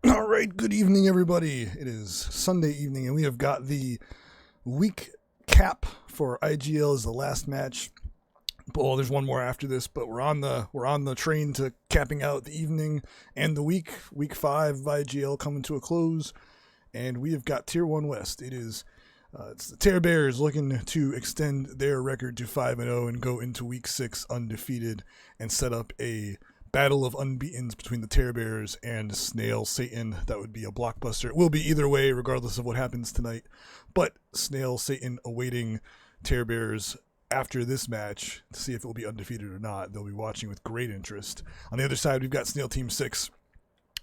All right, good evening, everybody. It is Sunday evening, and we have got the week cap for IGL as the last match. Well, there's one more after this, but we're on the train to capping out the evening and the week. Week 5 of IGL coming to a close, and we have got Tier 1 West. It's the Terror Bears looking to extend their record to 5-0 and go into Week 6 undefeated and set up a battle of unbeatens between the Terror Bears and Snail Satan. That would be a blockbuster. It will be either way, regardless of what happens tonight. But Snail Satan awaiting Terror Bears after this match to see if it will be undefeated or not. They'll be watching with great interest. On the other side, we've got Snail Team 6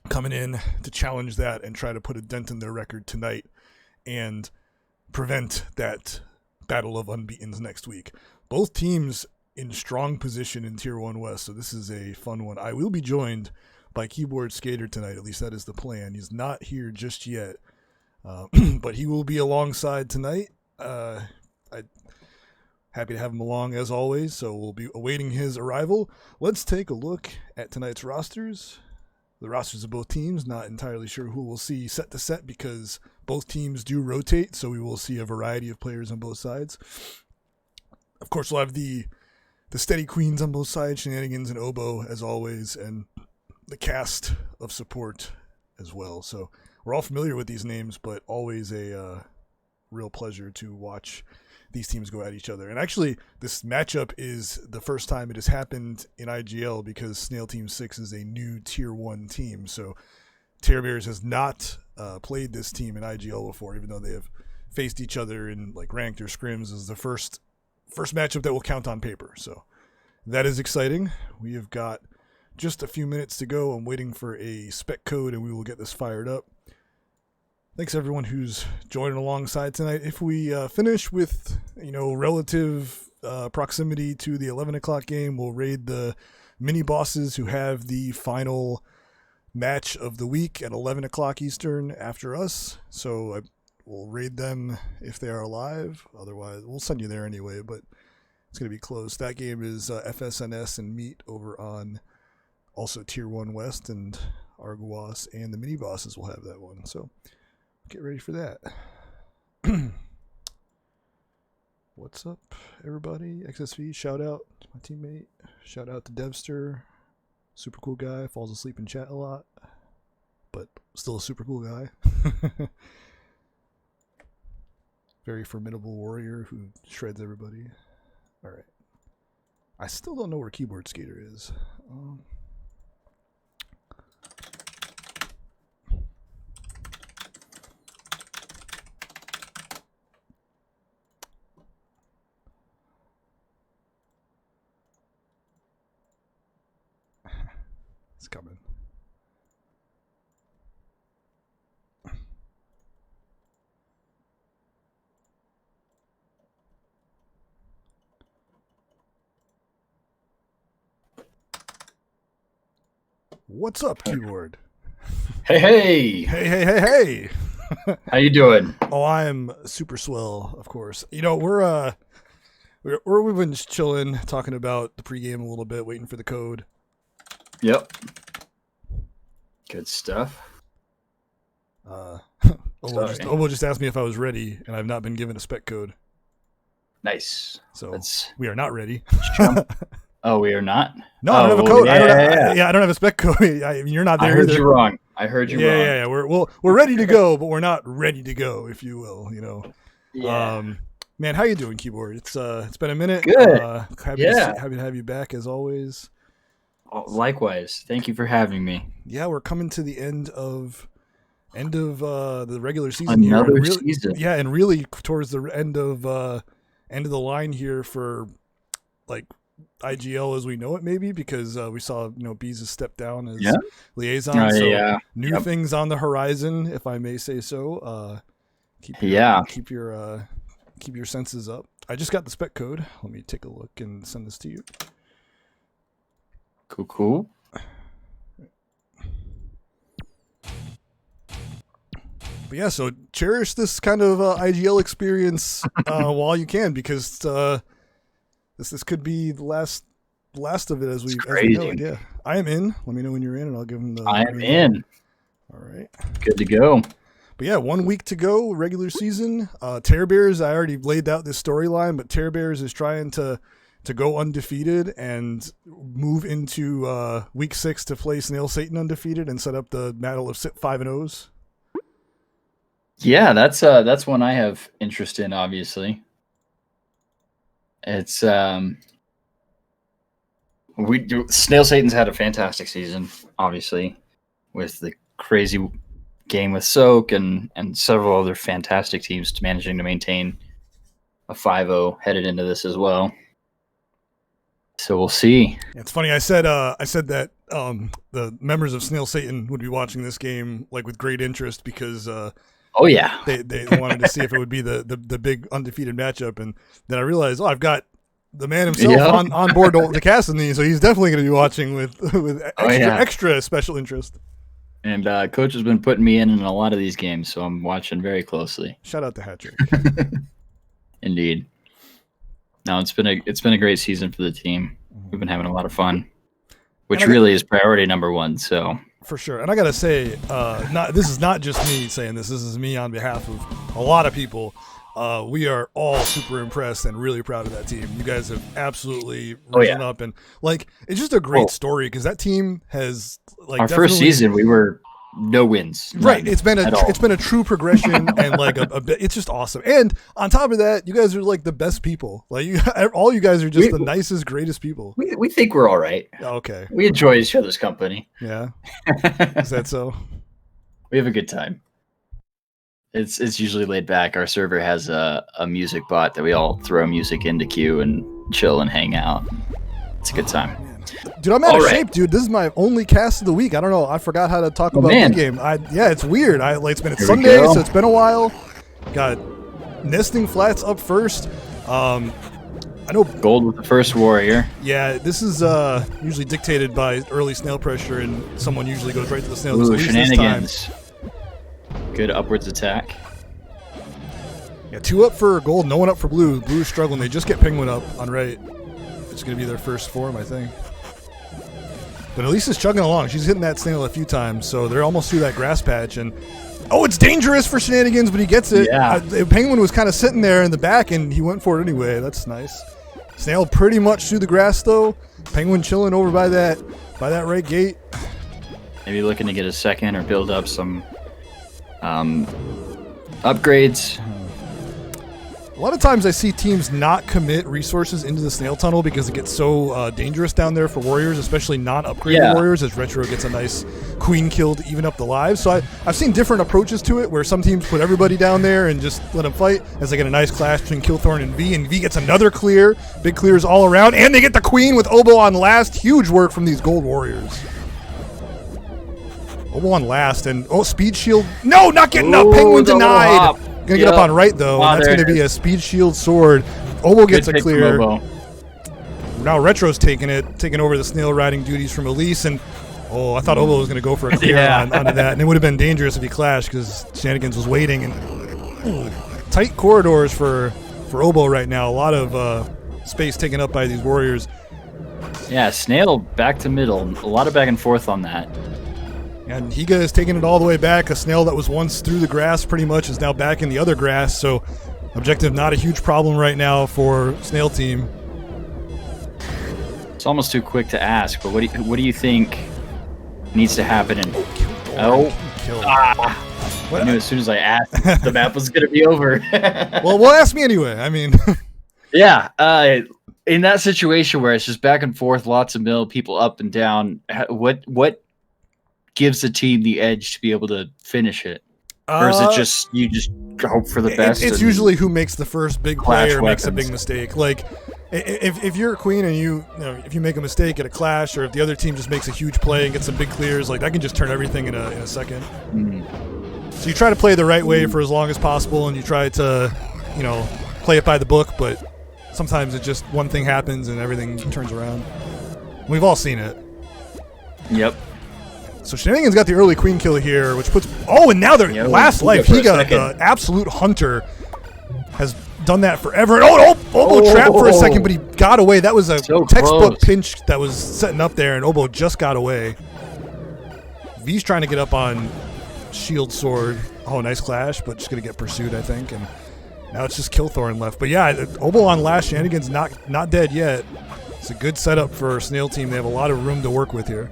coming in to challenge that and try to put a dent in their record tonight and prevent that battle of unbeatens next week. Both teams in strong position in Tier 1 West, so this is a fun one. I will be joined by Keyboard Skater tonight, at least that is the plan. He's not here just yet, but he will be alongside tonight. I'm happy to have him along as always, so we'll be awaiting his arrival. Let's take a look at tonight's rosters. The rosters of both teams, not entirely sure who we'll see set to set because both teams do rotate, so we will see a variety of players on both sides. Of course, we'll have the steady queens on both sides, Shenanigans and Oboe as always, and the cast of support as well. So we're all familiar with these names, but always a real pleasure to watch these teams go at each other. And actually, this matchup is the first time it has happened in IGL because Snail Team 6 is a new Tier 1 team. So Terror Bears has not played this team in IGL before, even though they have faced each other in like ranked or scrims. This is the first matchup that will count on paper. So that is exciting. We have got just a few minutes to go. I'm waiting for a spec code and we will get this fired up. Thanks everyone who's joining alongside tonight. If we finish with, relative proximity to the 11 o'clock game, we'll raid the mini bosses who have the final match of the week at 11 o'clock Eastern after us. So we'll raid them if they are alive. Otherwise, we'll send you there anyway, but it's going to be close. That game is FSNS and Meat over on also Tier 1 West, and Arguas and the mini bosses will have that one. So get ready for that. What's up, everybody? XSV, shout out to my teammate. Shout out to Devster. Super cool guy. Falls asleep in chat a lot, but still a super cool guy. Very formidable warrior who shreds everybody. All right. I still don't know where Keyboard Skater is. It's coming. What's up, Keyboard? Hey, hey! Hey, hey, hey, hey! How you doing? Oh, I am super swell, of course. You know, we've been just chilling, talking about the pregame a little bit, waiting for the code. Yep. Good stuff. Obo just asked me if I was ready, and I've not been given a spec code. Nice. So we are not ready. Oh, we are not? No, I don't have a code. I don't have a spec code. You're not there. I heard either. you wrong. I heard you wrong. Yeah. We're ready to go, but we're not ready to go, if you will. You know. Yeah. Man, how you doing, Keyboard? It's been a minute. Good. Happy to have you back as always. Likewise. Thank you for having me. Yeah, we're coming to the end of the regular season. Another here. season. Yeah, and really towards the end of the line here for like IGL as we know it, maybe, because we saw Bees' step down as liaison. So new things on the horizon, if I may say so. Keep your senses up. I just got the spec code. Let me take a look and send this to you. Cool. But yeah, so cherish this kind of IGL experience while you can, because this could be the last of it as we know it. Yeah, I am in. Let me know when you're in, and I'll give them the. I am in. All right. Good to go. But yeah, 1 week to go, regular season. Tear Bears, I already laid out this storyline, but Tear Bears is trying to go undefeated and move into week 6 to play Snail Satan undefeated and set up the battle of 5-0s. Yeah, that's one I have interest in, obviously. It's Snail Satan's had a fantastic season, obviously, with the crazy game with Soak and several other fantastic teams managing to maintain a 5-0 headed into this as well. So we'll see. It's funny. I said that the members of Snail Satan would be watching this game like with great interest because they wanted to see if it would be the big undefeated matchup, and then I realized I've got the man himself on board to cast in these, so he's definitely going to be watching with extra special interest. And Coach has been putting me in a lot of these games, so I'm watching very closely. Shout out to Hattrick. Indeed. No, it's been a great season for the team. We've been having a lot of fun, which really is priority number one. So for sure. And I gotta say, this is not just me saying this. This is me on behalf of a lot of people. We are all super impressed and really proud of that team. You guys have absolutely risen up, and it's just a great story because that team has our first season we were no wins. Right. It's been a true progression and it's just awesome. And on top of that, you guys are the best people. All you guys are just the nicest, greatest people. We think we're all right. Okay. We enjoy each other's company. Yeah. Is that so? We have a good time. It's usually laid back. Our server has a music bot that we all throw music into queue and chill and hang out. It's a good time. Dude, I'm out of shape, dude. This is my only cast of the week. I don't know. I forgot how to talk about the game. It's weird. It's Sunday, so it's been a while. Got nesting flats up first. I know gold with the first warrior. Yeah, this is usually dictated by early snail pressure, and someone usually goes right to the snail. Ooh, shenanigans. Good upwards attack. Yeah, 2 up for gold, no one up for blue. Blue is struggling. They just get penguin up on right. It's going to be their first form, I think. But Elisa's chugging along. She's hitting that snail a few times, so they're almost through that grass patch. And Oh, it's dangerous for Shenanigans, but he gets it. Yeah. Penguin was kind of sitting there in the back, and he went for it anyway. That's nice. Snail pretty much through the grass, though. Penguin chilling over by that right gate. Maybe looking to get a second or build up some upgrades. A lot of times I see teams not commit resources into the Snail Tunnel because it gets so dangerous down there for warriors, especially non-upgraded warriors, as Retro gets a nice queen kill to even up the lives. So I've seen different approaches to it, where some teams put everybody down there and just let them fight, as they get a nice clash between Killthorn and V gets another clear. Big clears all around, and they get the queen with Oboe on last. Huge work from these gold warriors. Oboe on last, and speed shield. No, not getting up. Penguin denied. Gonna get up on right, though, and that's gonna be a speed shield sword. Oboe gets a clear. Now Retro's taking over the snail riding duties from Elise, and I thought Oboe was gonna go for a clear onto that, and it would have been dangerous if he clashed because Shenanigans was waiting. And tight corridors for Oboe right now. A lot of space taken up by these warriors. Yeah, Snail back to middle. A lot of back and forth on that. And Higa is taking it all the way back. A Snail that was once through the grass pretty much is now back in the other grass. So objective not a huge problem right now for Snail team. It's almost too quick to ask, but what do you think needs to happen? I knew as soon as I asked, the map was going to be over. Well, ask me anyway. I mean, yeah. In that situation where it's just back and forth, lots of mill, people up and down, what gives the team the edge to be able to finish it? Or is it just you just hope for the best? It's usually who makes the first big play or makes a big mistake. Like if you're a queen and if you make a mistake at a clash, or if the other team just makes a huge play and gets some big clears, like that can just turn everything in a second. So you try to play the right way for as long as possible, and you try to play it by the book, but sometimes it just one thing happens and everything turns around. We've all seen it. Yep. So Shenanigans got the early queen kill here, which puts... and now their last life. Higa, the absolute hunter, has done that forever. Oboe trapped for a second, but he got away. That was a textbook pinch that was setting up there, and Oboe just got away. V's trying to get up on shield sword. Nice clash, but just going to get pursued, I think. And now it's just Killthorn left. But yeah, Oboe on last. Shenanigans not dead yet. It's a good setup for Snail team. They have a lot of room to work with here.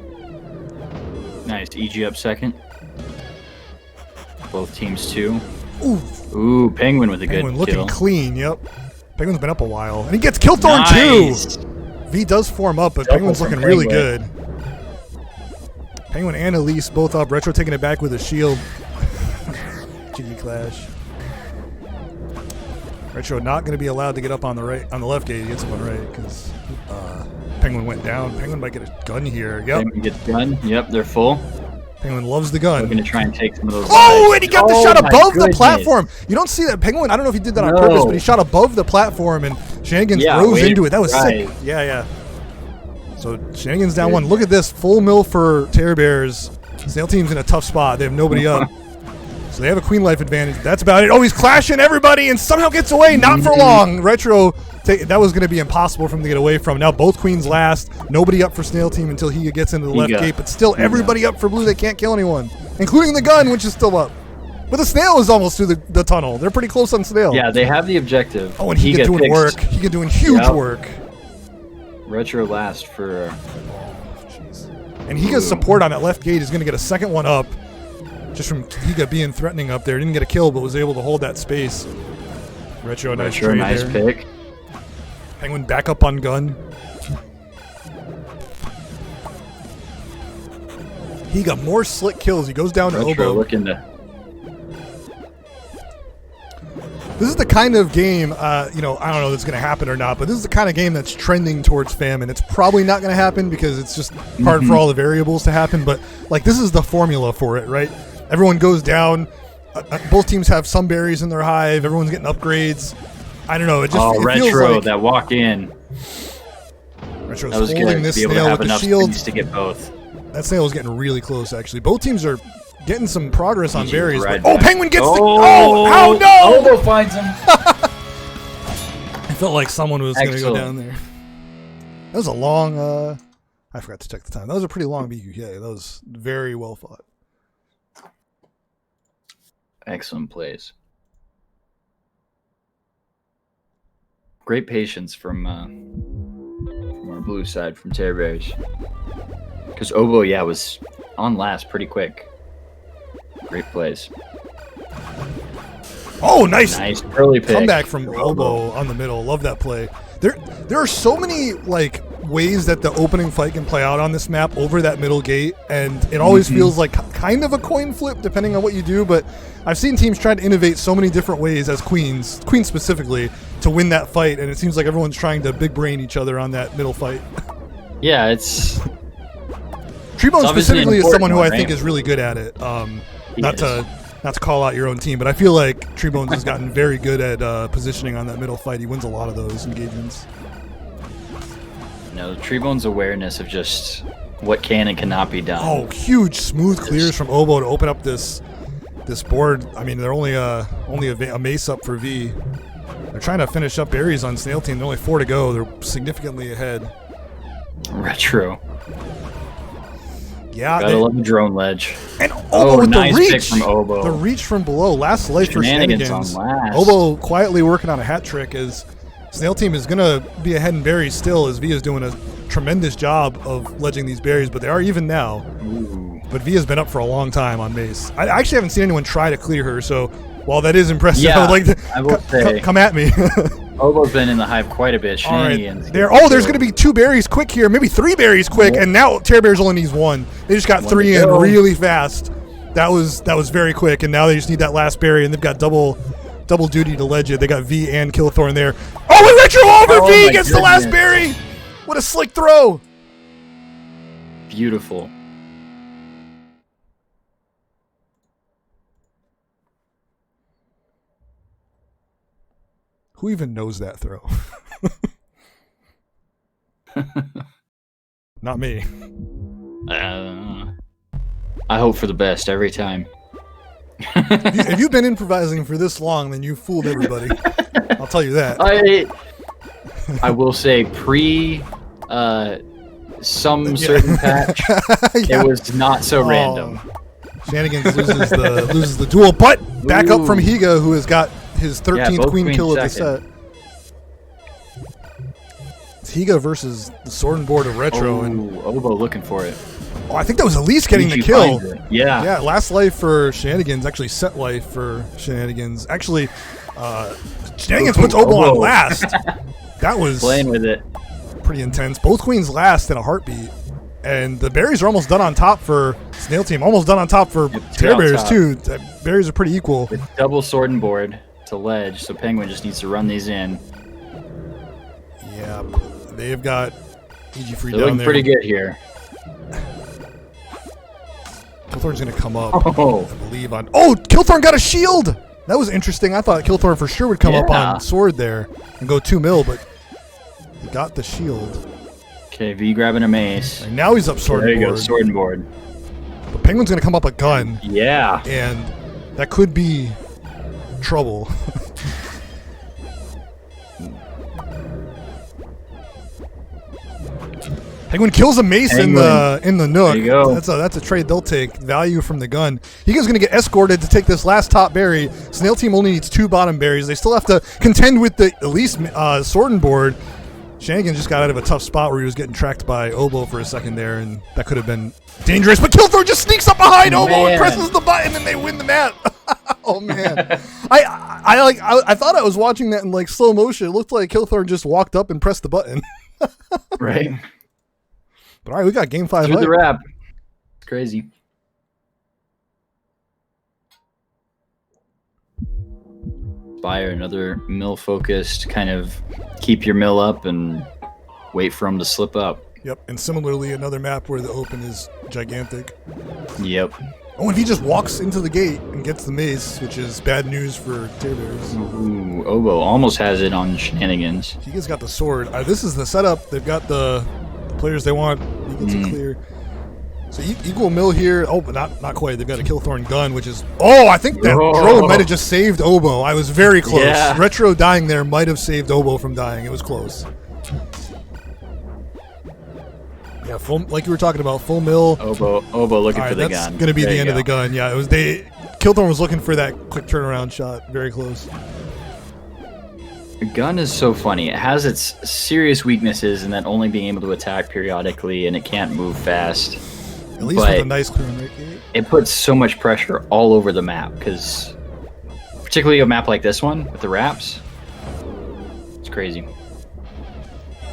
Nice. EG up second. Both teams too. Ooh, Penguin with a good Penguin looking kill. Clean, yep. Penguin's been up a while. And he gets Killthorn too! V does form up, but Penguin's looking really good. Penguin and Elise both up. Retro taking it back with a shield. Jiggy clash. Retro not going to be allowed to get up on the left gate. He gets up on right because Penguin went down. Penguin might get a gun here. Yep. Penguin gets gun. Yep, they're full. Penguin loves the gun. We're going to try and take some of those. And he got the shot above the platform. You don't see that. Penguin, I don't know if he did that on purpose, but he shot above the platform, and Shenanigans rose into it. That was sick. Yeah. So Shenanigans down one. Look at this. Full mill for Terror Bears. Snail team's in a tough spot. They have nobody up. So they have a queen life advantage. That's about it. He's clashing everybody and somehow gets away. Not for long. Retro, that was going to be impossible for him to get away from. Now both queens last. Nobody up for Snail team until he gets into the left gate. But still everybody up for blue. They can't kill anyone, including the gun, which is still up. But the Snail is almost through the tunnel. They're pretty close on Snail. Yeah, they have the objective. And Higa doing work. Higa doing huge work. Retro last for... And Higa's support on that left gate is going to get a second one up. Just from Higa being threatening up there. Didn't get a kill, but was able to hold that space. Retro nice pick. Penguin back up on gun. Higa more slick kills. He goes down to Retro Oboe. Looking to... This is the kind of game, I don't know if it's going to happen or not, but this is the kind of game that's trending towards famine. It's probably not going to happen because it's just hard for all the variables to happen, but this is the formula for it, right? Everyone goes down. Both teams have some berries in their hive. Everyone's getting upgrades. I don't know. It just Retro, feels like that walk in. Retro's that was holding good this to be able snail to have with the enough shield. to get both. That snail is getting really close, actually. Both teams are getting some progress on berries. Right Penguin gets how no! Oboe finds him. I felt like someone was going to go down there. That was a long, I forgot to check the time. That was a pretty long BQK. That was very well fought. Excellent plays. Great patience from our blue side, from Terror Bears. Because Obo, yeah, was on last pretty quick. Great plays. Oh, nice early pick. Comeback from Obo on the middle. Love that play. There are so many like ways that the opening fight can play out on this map over that middle gate, and it always feels like kind of a coin flip depending on what you do, but I've seen teams try to innovate so many different ways as Queens specifically, to win that fight, and it seems like everyone's trying to big brain each other on that middle fight. Yeah, it's... Treebone specifically is someone who I think right? is really good at it. Not to call out your own team, but I feel like Treebones has gotten very good at positioning on that middle fight. He wins a lot of those engagements. No, Treebone's awareness of just what can and cannot be done. Oh, huge smooth clears from Obo to open up this board. I mean, they're only a mace up for V. They're trying to finish up berries on Snail team. They're only 4 to go. They're significantly ahead. Retro. Yeah, gotta love the drone ledge. And Obo with nice the reach. Pick from Obo. The reach from below. Last life for Shenanigans. On last. Obo quietly working on a hat trick as Snail team is gonna be ahead in berries still, as V is doing a tremendous job of ledging these berries, but they are even now. Ooh. But V has been up for a long time on mace. I actually haven't seen anyone try to clear her, so while that is impressive, yeah, I would like to I will say, come at me. Obo's been in the hive quite a bit. Shenanigans. Right. There's going to be 2 berries quick here, maybe 3 berries quick, and now Terror Bears only needs 1. They just got 3 in really fast. That was very quick, and now they just need that last berry, and they've got double duty to ledge it. They got V and Killthorn there. Oh, and Retro over V gets the last berry. What a slick throw! Beautiful. Who even knows that throw? Not me. I hope for the best every time. If you've been improvising for this long, then you've fooled everybody. I'll tell you that. I will say some certain patch, yeah. It was not so random. Shenanigans loses the duel, but back up from Higa, who has got his 13th queen kill of the set. It's Higa versus the Sword and Board of Retro. And Obo looking for it. I think that was Elise getting the kill. Yeah. Yeah, last life for Shenanigans, actually set life for Shenanigans. Actually, Shenanigans puts Obo on last. That was playing with it. Pretty intense. Both queens last in a heartbeat. And the berries are almost done on top for Snail team. Almost done on top for Terror Bears too. Berries are pretty equal. With double sword and board to ledge, so Penguin just needs to run these in. Yeah, they've got EG free They're down looking there. Pretty good here. Killthorn's gonna come up, I believe on. Oh, Killthorn got a shield. That was interesting. I thought Killthorn for sure would come up on sword there and go 2 mil, but he got the shield. Okay, V grabbing a mace. And now he's up sword and board. There you go, sword and board. But Penguin's gonna come up a gun. Yeah. And that could be trouble. Penguin kills a mace in the nook. There you go. That's a trade they'll take. Value from the gun. Higa's gonna get escorted to take this last top berry. Snail team only needs 2 bottom berries. They still have to contend with the Elise sword and board. Shenanigans just got out of a tough spot where he was getting tracked by Obo for a second there, and that could have been dangerous. But Killthorn just sneaks up behind Obo and presses the button, and they win the map. Oh man, I thought I was watching that in like slow motion. It looked like Killthorn just walked up and pressed the button. Right. But all right, we got game 5. Do the wrap. It's crazy. Spire, another mill focused, kind of keep your mill up and wait for them to slip up. Yep, and similarly another map where the open is gigantic. Yep. Oh, and he just walks into the gate and gets the mace, which is bad news for Terror Bears. Ooh, Obo almost has it on Shenanigans. Higa's got the sword. This is the setup. They've got the players they want. He gets it clear. So equal mill here. Oh, but not quite. They've got a Killthorn gun, which is... Oh, I think that drone might have just saved Obo. I was very close. Yeah. Retro dying there might have saved Obo from dying. It was close. Yeah, full, like you were talking about, full mill. Obo looking for the gun. That's going to be the end of the gun. Yeah, it was Killthorn was looking for that quick turnaround shot. Very close. The gun is so funny. It has its serious weaknesses in that only being able to attack periodically, and it can't move fast. At least with a nice clear right gate. It puts so much pressure all over the map, because particularly a map like this one with the wraps, it's crazy.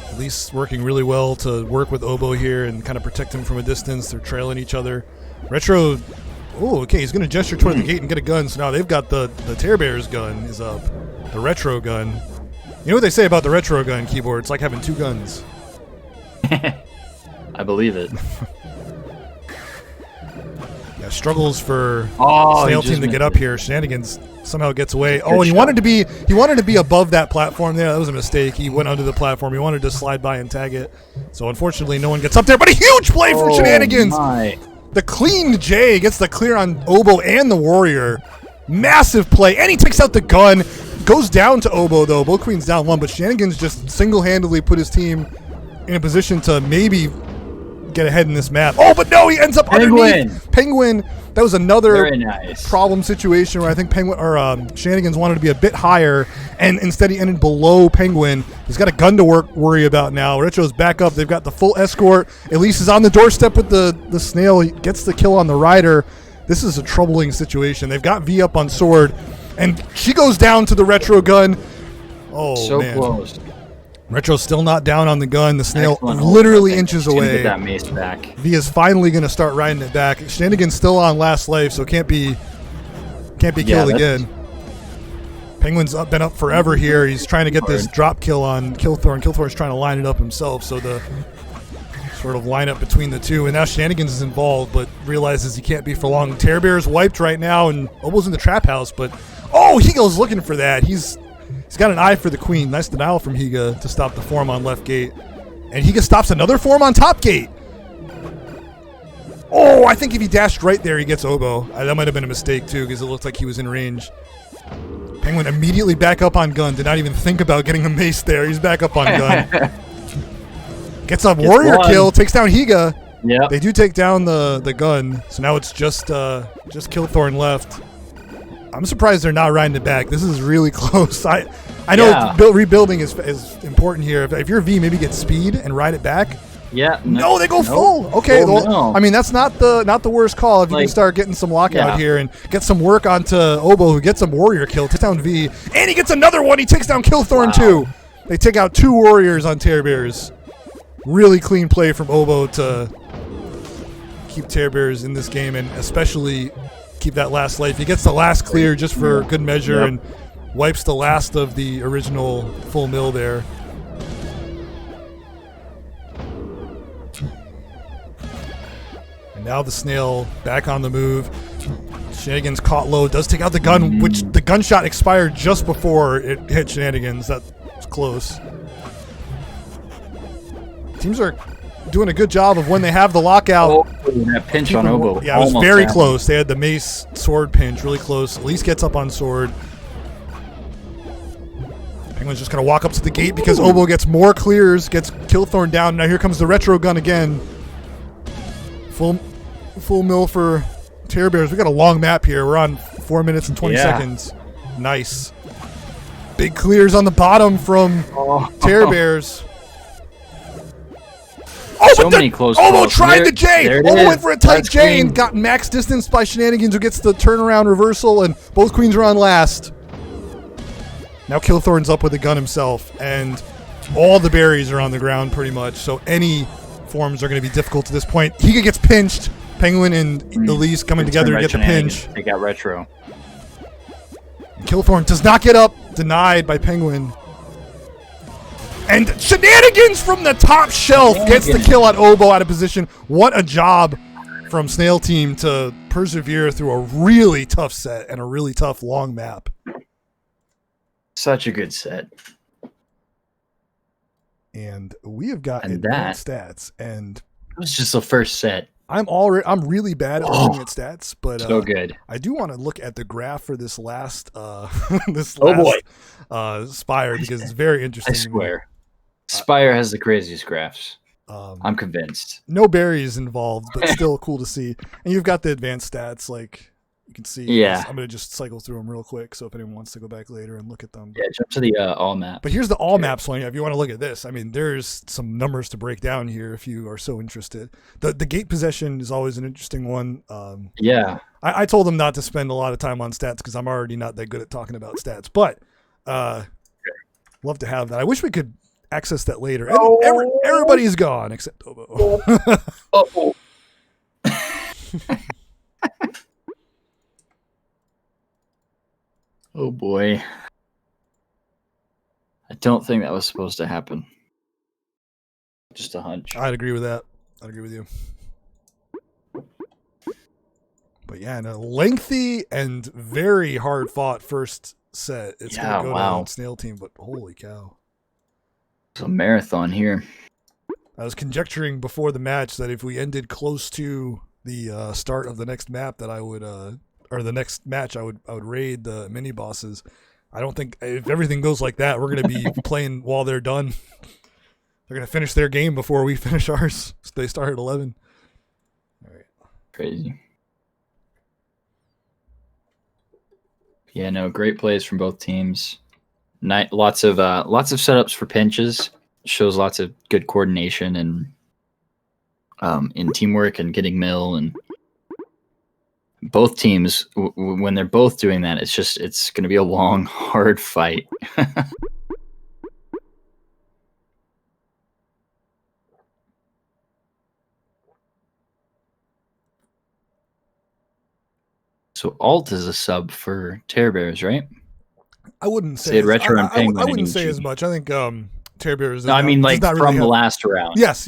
At least working really well to work with Oboe here and kind of protect him from a distance. They're trailing each other. Retro, oh, okay, he's going to gesture toward the gate and get a gun. So now they've got the Tear Bear's gun is up. The Retro gun. You know what they say about the Retro gun keyboard? It's like having two guns. I believe it. Yeah, struggles for Oh, Snail team to get up here. Shenanigans somehow gets away. Oh, and he wanted to be above that platform there. That was a mistake. He went under the platform. He wanted to slide by and tag it. So unfortunately, no one gets up there. But a huge play from Shenanigans. My. The clean J gets the clear on Oboe and the Warrior. Massive play, and he takes out the gun. Goes down to Oboe though. Both Queens down one, but Shenanigans just single-handedly put his team in a position to maybe get ahead in this map. Oh, but no, he ends up underneath. Penguin. That was another Very nice problem situation where I think Shenanigans wanted to be a bit higher, and instead he ended below Penguin. He's got a gun to worry about now. Retro's back up. They've got the full escort. Elise is on the doorstep with the Snail. He gets the kill on the Rider. This is a troubling situation. They've got V up on Sword, and she goes down to the Retro gun. Oh, so man. close. Retro's still not down on the gun. The Snail Excellent literally inches away. Get that mace back. V is finally going to start riding it back. Shenanigans still on last life, so can't be killed again. Penguin's been up forever here. He's trying to get this drop kill on Killthorn. Killthorn's trying to line it up himself, so the sort of lineup between the two. And now Shenanigans is involved, but realizes he can't be for long. Tear Bear's wiped right now and almost in the trap house, but Higa's looking for that. He's got an eye for the queen. Nice denial from Higa to stop the form on left gate. And Higa stops another form on top gate. Oh, I think if he dashed right there, he gets Oboe. That might have been a mistake, too, because it looked like he was in range. Penguin immediately back up on gun. Did not even think about getting a mace there. He's back up on gun. Gets a warrior kill. Takes down Higa. Yeah. They do take down the gun. So now it's just Killthorn left. I'm surprised they're not riding it back. This is really close. I know rebuilding is important here. If you're V, maybe get speed and ride it back. Yeah. No, they go full. Okay, I mean that's not the worst call if you can start getting some lockout here and get some work onto Oboe, who gets some warrior kill, takes down V, and he gets another one. He takes down Killthorn too. They take out two warriors on Tear Bears. Really clean play from Oboe to keep Tear Bears in this game, and especially keep that last life. He gets the last clear just for good measure and wipes the last of the original full mill there. And now the Snail back on the move. Shenanigans caught low, does take out the gun, which the gunshot expired just before it hit Shenanigans. That was close. Teams are doing a good job of when they have the lockout. That pinch on Oboe. Yeah, it was very close. They had the mace sword pinch, really close. Elise gets up on Sword. Penguin's just going to walk up to the gate because Oboe gets more clears, gets Killthorn down. Now here comes the Retro gun again. Full mill for Tear Bears. We got a long map here. We're on 4 minutes and 20 seconds. Nice. Big clears on the bottom from Tear Bears. So many close Oboe tried the J. Oboe went for a tight That's J clean. and got max distance by Shenanigans, who gets the turnaround reversal, and both queens are on last. Now Killthorn's up with a gun himself, and all the berries are on the ground pretty much, so any forms are going to be difficult to this point. Higa gets pinched. Penguin and Elise coming together to get the pinch. They got Retro. Killthorn does not get up. Denied by Penguin. And Shenanigans from the top shelf gets the kill on Oboe out of position. What a job from Snail team to persevere through a really tough set and a really tough long map. Such a good set. And we have got advanced stats, and it was just the first set. I'm really bad at looking at stats, but so good. I do want to look at the graph for this last Spire, because it's very interesting. I swear. Spire has the craziest graphs. I'm convinced. No berries involved, but still cool to see. And you've got the advanced stats, like You can see. Yeah. I'm going to just cycle through them real quick, so if anyone wants to go back later and look at them. Yeah, jump to the all map. But here's the all maps one. If you want to look at this, I mean, there's some numbers to break down here if you are so interested. The gate possession is always an interesting one. Yeah. I told them not to spend a lot of time on stats because I'm already not that good at talking about stats. But love to have that. I wish we could access that later. Everybody's gone except Obo. Oh. Oh boy. I don't think that was supposed to happen. Just a hunch. I'd agree with that. I'd agree with you. But yeah, a lengthy and very hard fought first set. It's going to go to Snail team, but holy cow. It's a marathon here. I was conjecturing before the match that if we ended close to the start of the next map that I would or the next match I would raid the mini bosses. I don't think if everything goes like that, we're going to be playing while they're done. They're going to finish their game before we finish ours. So they start at 11. All right. Crazy. Yeah, no, great plays from both teams. Lots of setups for pinches. Shows lots of good coordination and in teamwork and getting mill, and both teams when they're both doing that, it's going to be a long, hard fight. So Alt is a sub for Terror Bears, right? I wouldn't say Retro and Penguin. I wouldn't say as much. I think Terror Bears. No, I mean like from really the last round. Yes.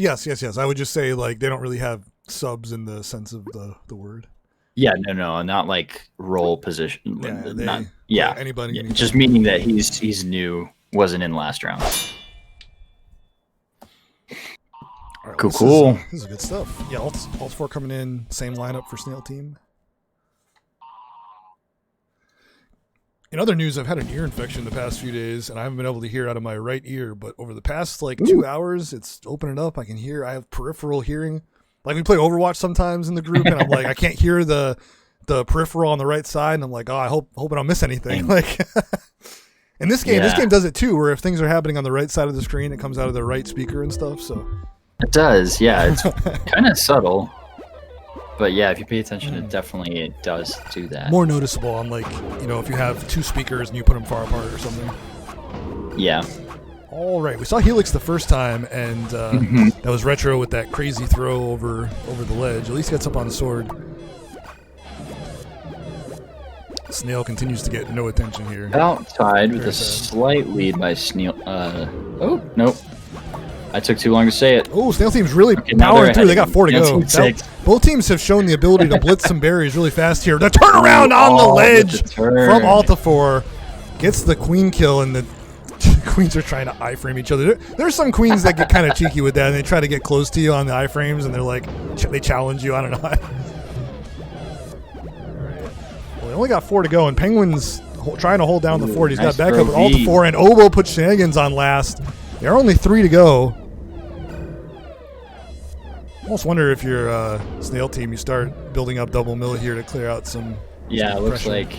I would just say like they don't really have subs in the sense of the word. Yeah, no, not like role position. Anybody. Just meaning that he's new, wasn't in last round. Right, cool. This is good stuff. Yeah, Alt 4 coming in, same lineup for Snail team. In other news, I've had an ear infection the past few days, and I haven't been able to hear out of my right ear. But over the past 2 hours, it's opening up. I can hear. I have peripheral hearing. Like we play Overwatch sometimes in the group, and I'm like, I can't hear the peripheral on the right side, and I'm like, oh, I hope I don't miss anything. Like in this game, this game does it too, where if things are happening on the right side of the screen, it comes out of the right speaker and stuff. So it does, yeah. It's kind of subtle. But yeah, if you pay attention, it does do that. More noticeable on if you have two speakers and you put them far apart or something. Yeah. All right, we saw Helix the first time, and that was Retro with that crazy throw over the ledge. At least gets up on the sword. Snail continues to get no attention here. Outside with a slight lead by Snail. Oh, nope. I took too long to say it. Oh, Snail team's really powering through. They got 4 to go. Both teams have shown the ability to blitz some berries really fast here. The turnaround on the ledge from Alta4 gets the queen kill, and the queens are trying to iframe each other. There's some queens that get kind of cheeky with that, and they try to get close to you on the iframes, and they're like, they challenge you. I don't know. Well, they only got 4 to go, and Penguin's trying to hold down the fort. He's got backup with Alta4, and Obo puts Shenanigans on last. There are only 3 to go. Almost wonder if you're a Snail team, you start building up double mill here to clear out some. Yeah, it looks like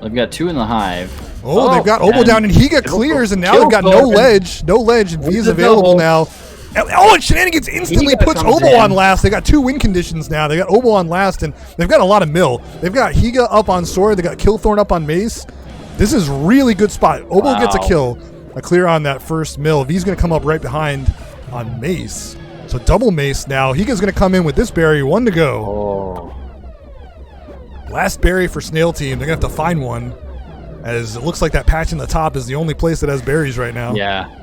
they've got 2 in the hive. Oh, they've got Obo down, and Higa clears, and now they've got no ledge, and V is available now. Oh, and Shenanigans instantly puts Obo on last. They got 2 win conditions now. They got Obo on last, and they've got a lot of mill. They've got Higa up on sword. They got Killthorn up on mace. This is really good spot. Obo gets a kill, a clear on that first mill. V's going to come up right behind on mace. So double mace now. Higa's going to come in with this berry. 1 to go. Last berry for Snail team. They're going to have to find one, as it looks like that patch in the top is the only place that has berries right now. Yeah.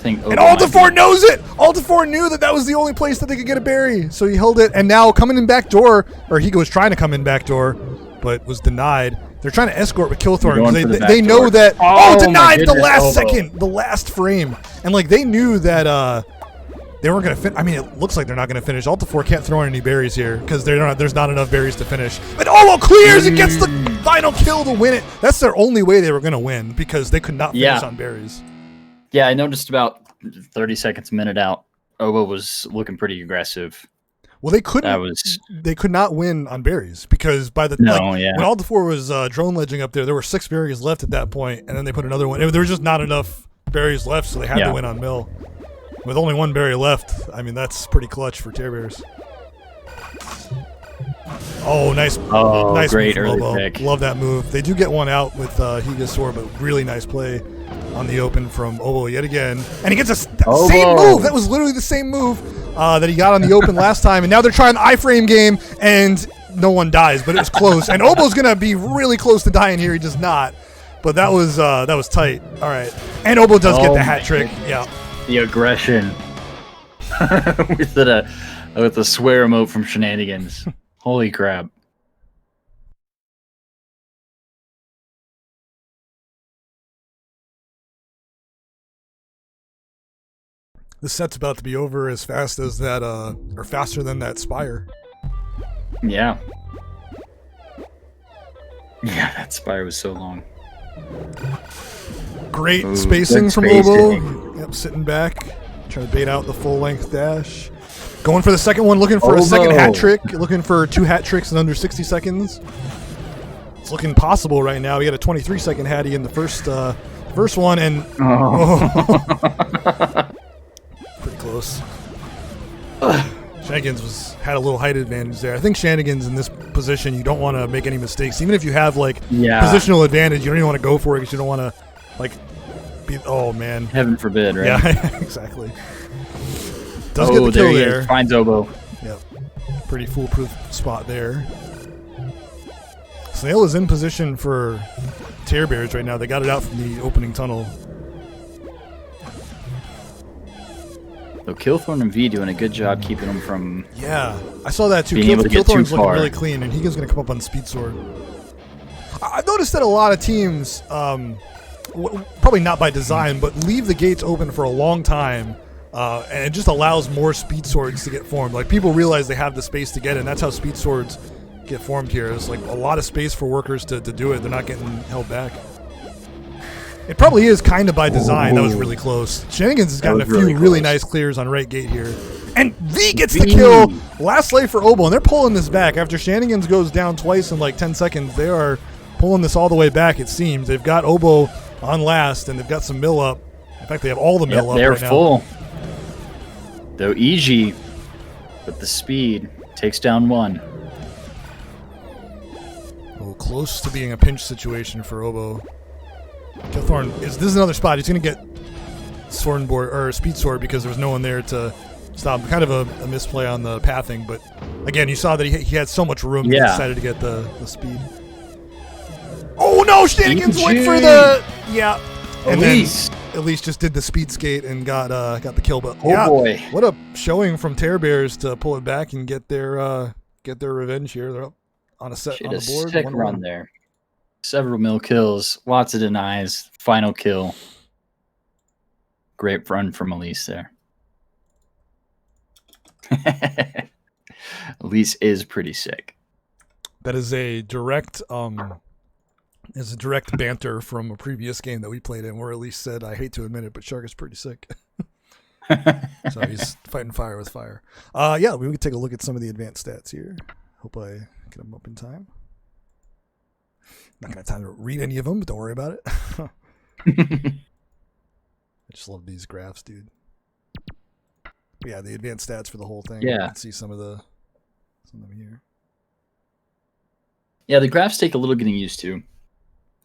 And Alta4 knows it! Alta4 knew that was the only place that they could get a berry, so he held it. And now coming in back door, or Higa was trying to come in back door, but was denied. They're trying to escort with Killthorn because they know that. Denied the last second, the last frame, and they knew that they weren't going to finish. I mean, it looks like they're not going to finish. Alta4 can't throw in any berries here because there's not enough berries to finish. But Obo clears and gets the final kill to win it. That's their only way they were going to win because they could not finish on berries. Yeah, I noticed about 30 seconds, a minute out, Obo was looking pretty aggressive. Well, they That was could not win on berries because when all the four was drone ledging up there were 6 berries left at that point, and then they put another one. There was just not enough berries left, so they had to win on mill. With only 1 berry left, I mean that's pretty clutch for Tear Bears. Oh, nice! Nice great move from early Obo. pick. Love that move. They do get one out with Higasaur, but really nice play on the open from Obo yet again, and he gets a same move. That was literally the same move that he got on the open last time, and now they're trying the iframe game, and no one dies, but it was close. And Obo's gonna be really close to dying here. He does not, but that was tight. All right, and Obo does get the hat trick. Yeah, the aggression with the swear emote from Shenanigans. Holy crap. This set's about to be over as fast as that, or faster than that Spire. Yeah. Yeah, that Spire was so long. Great spacing from Obo. Yep, sitting back, trying to bait out the full length dash. Going for the second one, looking for a second hat trick. Looking for 2 hat tricks in under 60 seconds. It's looking possible right now. He had a 23-second hattie in the first one, and pretty close. Shenanigans had a little height advantage there. I think Shenanigans in this position, you don't want to make any mistakes. Even if you have positional advantage, you don't even want to go for it because you don't want to be. Oh man, heaven forbid, right? Yeah, exactly. Does get the kill there. Finds Obo. Yep. Pretty foolproof spot there. Snail is in position for Tear Bears right now. They got it out from the opening tunnel. So Killthorn and V doing a good job keeping them from. Yeah, I saw that too. Killthorn's looking really clean, and Higa's going to come up on Speed Sword. I've noticed that a lot of teams, probably not by design, but leave the gates open for a long time. And it just allows more speed swords to get formed. Like, people realize they have the space to get it, and that's how speed swords get formed here. It's like a lot of space for workers to do it. They're not getting held back. It probably is kind of by design. Ooh. That was really close. Shenanigans has gotten a few really nice clears on right gate here. And V gets the kill. Last lay for Obo, and they're pulling this back. After Shenanigans goes down twice in like 10 seconds, they are pulling this all the way back, it seems. They've got Obo on last, and they've got some mill up. In fact, they have all the mill up they're right now. Full. Though EG, with the speed, takes down 1. Oh, close to being a pinch situation for Obo. Killthorn this is another spot. He's going to get Swordboard or Speed Sword because there was no one there to stop him. Kind of a misplay on the pathing, but again, you saw that he had so much room. He decided to get the speed. Oh no! Shenanigans went for the and then Elise just did the speed skate and got the kill. But boy, what a showing from Tear Bears to pull it back and get their revenge here. They're up on a set on the board. Sick run there. Several mill kills, lots of denies. Final kill. Great run from Elise there. Elise is pretty sick. That is a direct banter from a previous game that we played in, where Elise said, "I hate to admit it, but Shark is pretty sick." So he's fighting fire with fire. We can take a look at some of the advanced stats here. Hope I get them up in time. Not gonna have time to read any of them, but don't worry about it. I just love these graphs, dude. But yeah, the advanced stats for the whole thing. Yeah, you can see some of them here. Yeah, the graphs take a little getting used to.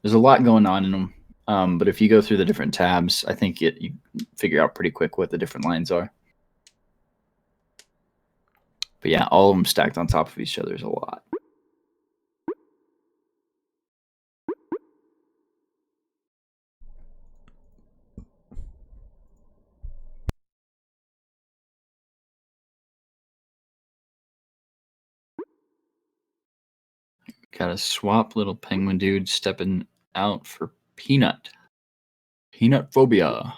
There's a lot going on in them, but if you go through the different tabs, I think you figure out pretty quick what the different lines are. But yeah, all of them stacked on top of each other is a lot. Got a swap little penguin dude stepping out for Peanut. Peanut phobia.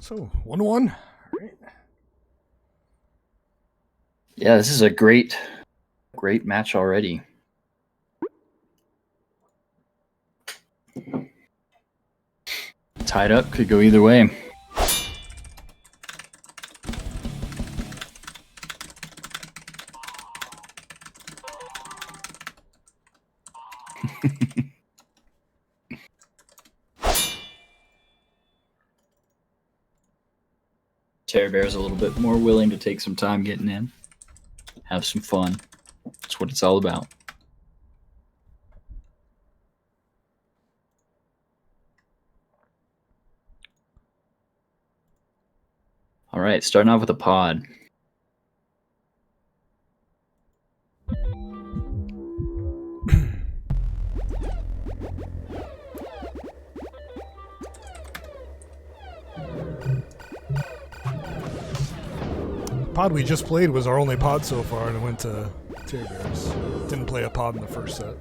So 1-1. Right. Yeah, this is a great match already. Tied up, could go either way. Terror Bear's a little bit more willing to take some time getting in, have some fun. That's what it's all about. All right, starting off with a pod. Pod we just played was our only pod so far, and it went to Terror Bears. Didn't play a pod in the first set.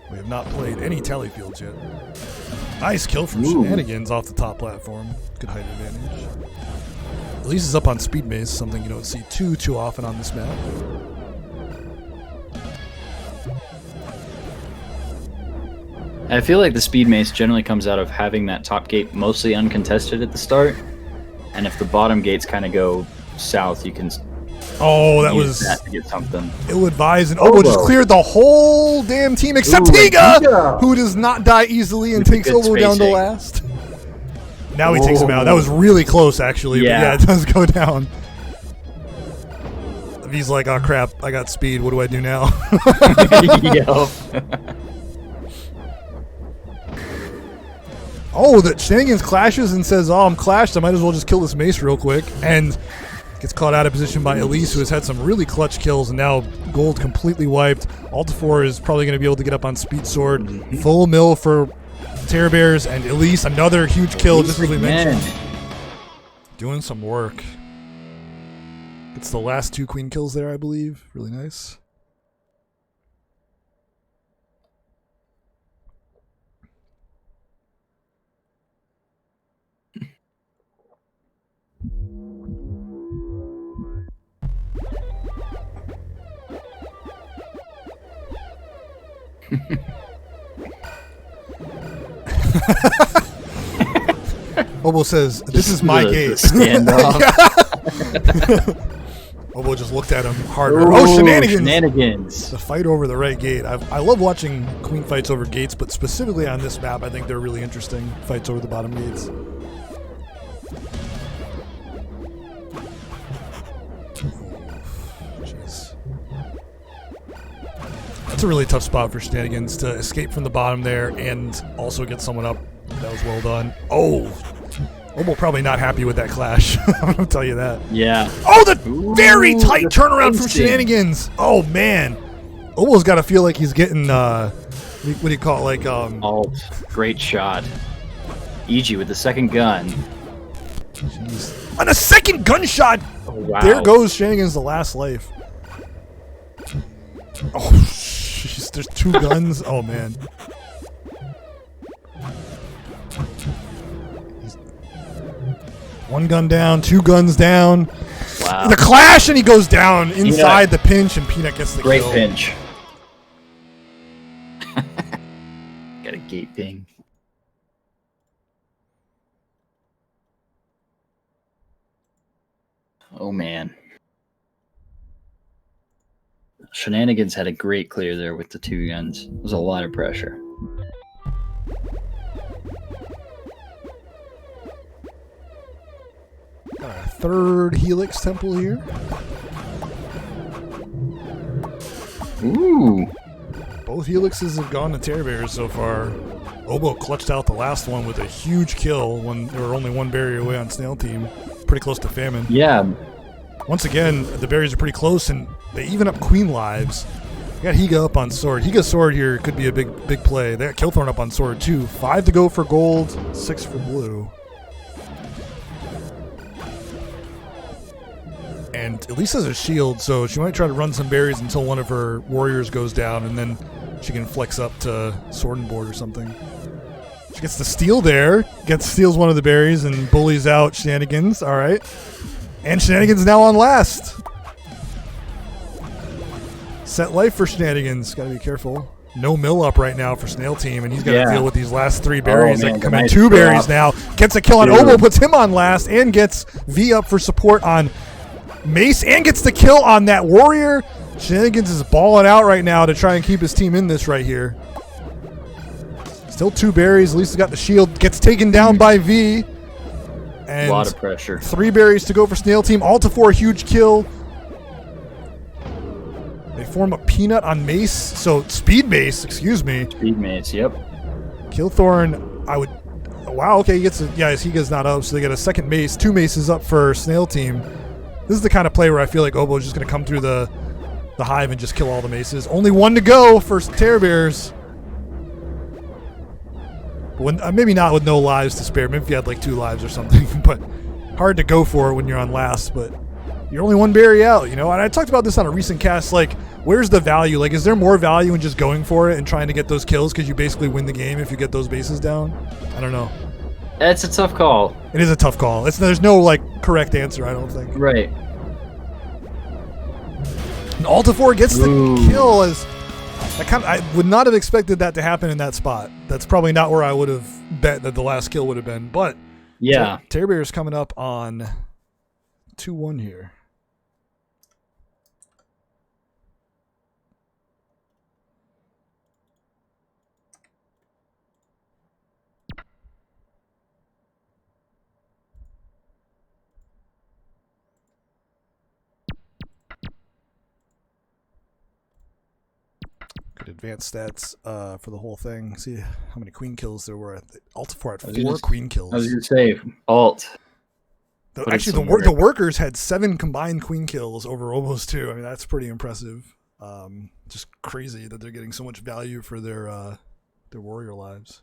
We have not played any tally fields yet. Nice kill from Shenanigans off the top platform. Good height advantage. Elise is up on Speed Mace, something you don't see too often on this map. I feel like the Speed Mace generally comes out of having that top gate mostly uncontested at the start, and if the bottom gates kind of go south, you can use that to get something. Ill-advised, and Obo just cleared the whole damn team except Tiga, who does not die easily and takes Obo down to last. Now he takes him out. That was really close, actually. Yeah. But yeah, it does go down. He's like, oh crap, I got speed. What do I do now? Oh, the Shenanigans clashes and says, oh, I'm clashed. I might as well just kill this Mace real quick. And gets caught out of position by Elise, who has had some really clutch kills. And now gold completely wiped. Altafor is probably going to be able to get up on Speed Sword. Full mill for Terror Bears. And Elise, another huge kill, just as we mentioned. Doing some work. It's the last 2 queen kills there, I believe. Really nice. Obo says, this is my gate. Obo just looked at him harder. Oh, Shenanigans! The fight over the right gate. I love watching queen fights over gates, but specifically on this map, I think they're really interesting. Fights over the bottom gates. Jeez. That's a really tough spot for Shenanigans to escape from the bottom there and also get someone up. That was well done. Oh! Obo probably not happy with that clash. I'm gonna tell you that. Yeah. Oh, the very tight turnaround from Shenanigans. Oh man, Obo's got to feel like he's getting what do you call it? Like alt. Great shot. EG with the second gun. Jeez. On a second gunshot. Oh, wow. There goes Shenanigans, the last life. Oh, jeez. There's 2 guns. Oh man. One gun down, 2 guns down. Wow. The clash, and he goes down inside the pinch, and Peanut gets the Great kill. pinch. Got a gate ping. Oh man. Shenanigans had a great clear there with the 2 guns. It was a lot of pressure. Third Helix Temple here. Ooh. Both Helixes have gone to Terror Bears so far. Obo clutched out the last one with a huge kill when there were only 1 barrier away on Snail team. Pretty close to Famine. Yeah. Once again, the barriers are pretty close, and they even up queen lives. They got Higa up on sword. Higa's sword here could be a big play. They got Killthorn up on sword too. 5 to go for gold, 6 for blue. And Elise has a shield, so she might try to run some berries until one of her warriors goes down, and then She can flex up to sword and board or something. She gets the steal there. Steals one of the berries and bullies out Shenanigans. All right. And Shenanigans now on last. Set life for Shenanigans. Got to be careful. No mill up right now for Snail team, and he's got to deal with these last 3 berries that can come in. 2 berries now. Gets a kill on Obo, puts him on last, and gets V up for support on Mace, and gets the kill on that warrior. Shenanigans is balling out right now to try and keep his team in this right here. Still 2 berries. Lisa's got the shield. Gets taken down by V. And a lot of pressure. 3 berries to go for Snail team. Alta for a huge kill. They form a peanut on Mace. So Speed Mace, excuse me. Speed Mace, yep. Killthorn, I would. Wow, okay, he gets he gets not up, so they get a second Mace. 2 Maces up for Snail team. This is the kind of play where I feel like Obo is just going to come through the hive and just kill all the Maces. Only 1 to go for Terror Bears. Maybe not with no lives to spare. Maybe if you had like 2 lives or something. But hard to go for it when you're on last. But you're only 1 berry out, you know? And I talked about this on a recent cast. Like, where's the value? Like, is there more value in just going for it and trying to get those kills because you basically win the game if you get those bases down? I don't know. That's a tough call. It is a tough call. There's no, like, correct answer, I don't think. Right. And Altifor gets the kill. I would not have expected that to happen in that spot. That's probably not where I would have bet that the last kill would have been. But yeah, Terror Bear's coming up on 2-1 here. Good advanced stats for the whole thing. See how many queen kills there were. Altifor had 4 queen kills. I was going to say, alt. Actually, the workers had 7 combined queen kills over Obo's 2. I mean, that's pretty impressive. Just crazy that they're getting so much value for their warrior lives.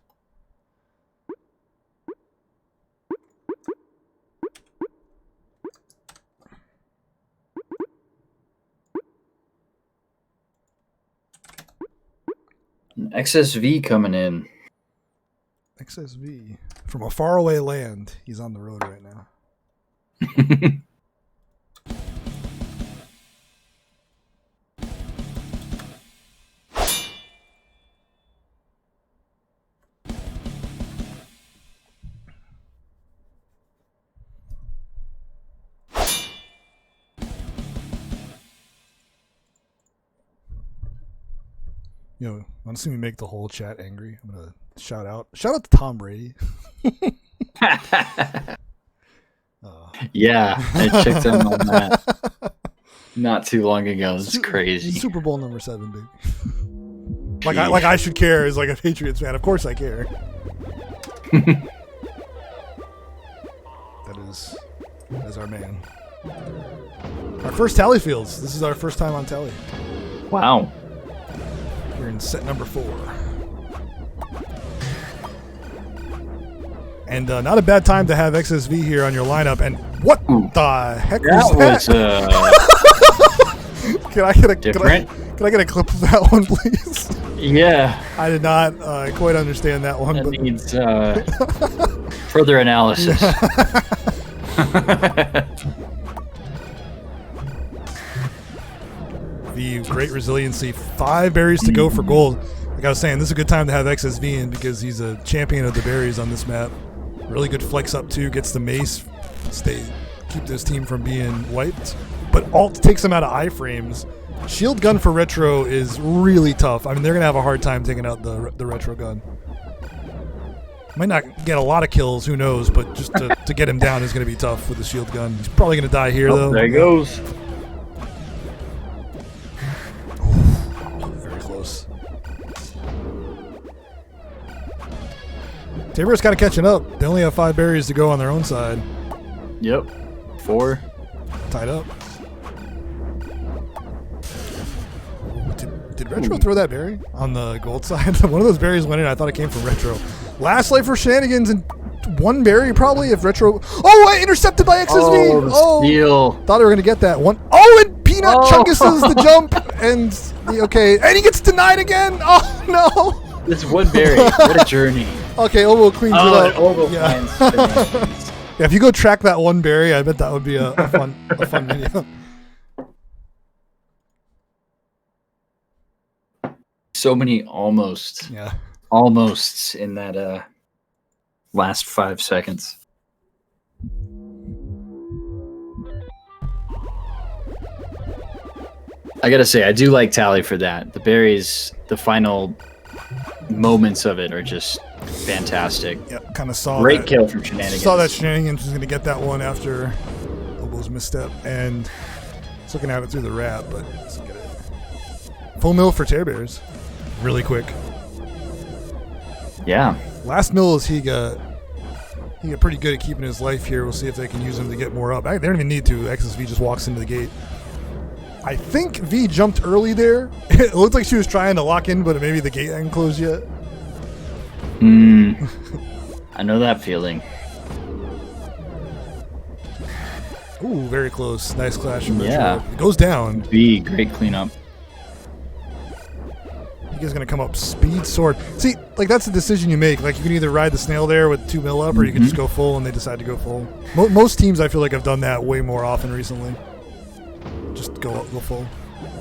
XSV coming in. XSV. From a faraway land. He's on the road right now. You know, want to see me make the whole chat angry? I'm gonna shout out to Tom Brady. Yeah, I checked him on that not too long ago. It's crazy. Super Bowl number 7, big. Like I should care as like a Patriots fan. Of course I care. That is our man. Our first tally fields. This is our first time on tally. Wow. We're in set number 4. And not a bad time to have XSV here on your lineup. And what the heck was that? Can I get a clip of that one, please? Yeah. I did not quite understand that one. That needs further analysis. The great resiliency. 5 berries to go for gold. Like I was saying, this is a good time to have XSV in because he's a champion of the berries on this map. Really good flex up too. Gets the mace. Keep this team from being wiped. But alt takes him out of iframes. Shield gun for retro is really tough. I mean, they're gonna have a hard time taking out the retro gun. Might not get a lot of kills, who knows? But just to get him down is gonna be tough with the shield gun. He's probably gonna die here though. There he goes. Very close. Tabor's kind of catching up. They only have 5 berries to go on their own side. Yep. 4. Tied up. Did Retro throw that berry on the gold side? One of those berries went in. I thought it came from Retro. Last life for Shenanigans and 1 berry probably if Retro. Oh, intercepted by XSV. Oh, steal. Thought they were going to get that one. Oh, and Peanut Chungus is the jump. okay, and he gets denied again. Oh no! This one berry. What a journey. Okay, Obo cleans it up. Obo Yeah. finds Yeah, if you go track that one berry, I bet that would be a fun video. so many almosts in that last 5 seconds. I gotta say, I do like Tally for that. The berries, the final moments of it are just fantastic. Yep, kind of saw Great that. Kill from Shenanigans. Saw that Shenanigans was going to get that one after Obo's misstep, and it's looking at it through the wrap, but doesn't get it. Full mill for Tear Bears. Really quick. Yeah. Last mill is Higa. Higa pretty good at keeping his life here. We'll see if they can use him to get more up. They don't even need to. XSV just walks into the gate. I think V jumped early there. It looked like she was trying to lock in, but maybe the gate hadn't closed yet. I know that feeling. Ooh, very close. Nice clash from Yeah. It goes down. V, great cleanup. Higa's going to come up speed sword. See, like that's the decision you make. Like you can either ride the snail there with 2 mil up, or you can just go full, and they decide to go full. Most teams I feel like have done that way more often recently. Just go full.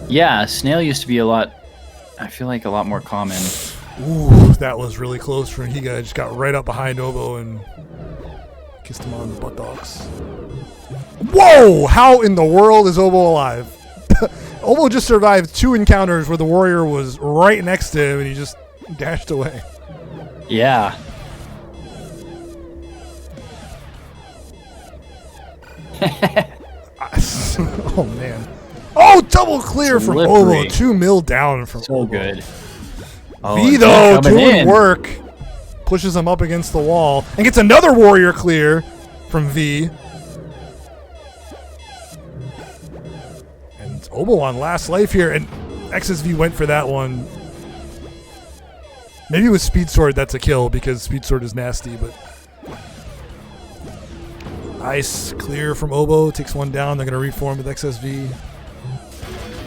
Yeah, Snail used to be I feel like a lot more common. Ooh, that was really close for Higa. Just got right up behind Obo and kissed him on the buttocks. Whoa! How in the world is Obo alive? Obo just survived 2 encounters where the warrior was right next to him and he just dashed away. Yeah. Oh man! Oh, double clear from Slippery. Obo. 2 mil down from So Obo. good. Oh, V and though coming doing in. work, pushes him up against the wall and gets another warrior clear from V. And Obo on last life here, and XSV went for that one. Maybe with Speed Sword that's a kill because Speed Sword is nasty, but nice clear from Obo, takes one down. They're gonna reform with XSV.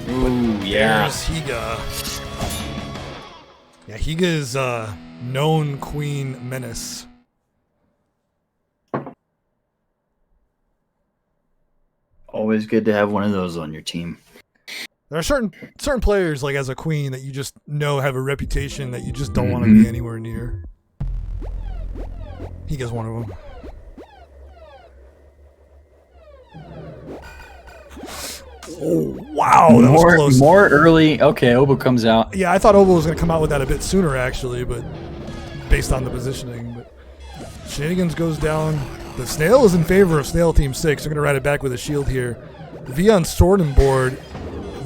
Ooh, yeah. There's Higa. Yeah, Higa is known queen menace. Always good to have one of those on your team. There are certain players, like as a queen, that you just know have a reputation that you just don't want to be anywhere near. Higa's one of them. Oh, wow, that was close. More early. Okay, Obo comes out. Yeah, I thought Obo was going to come out with that a bit sooner, actually, but based on the positioning. But Shenanigans goes down. The Snail is in favor of Snail Team 6. They're going to ride it back with a shield here. V on sword and board.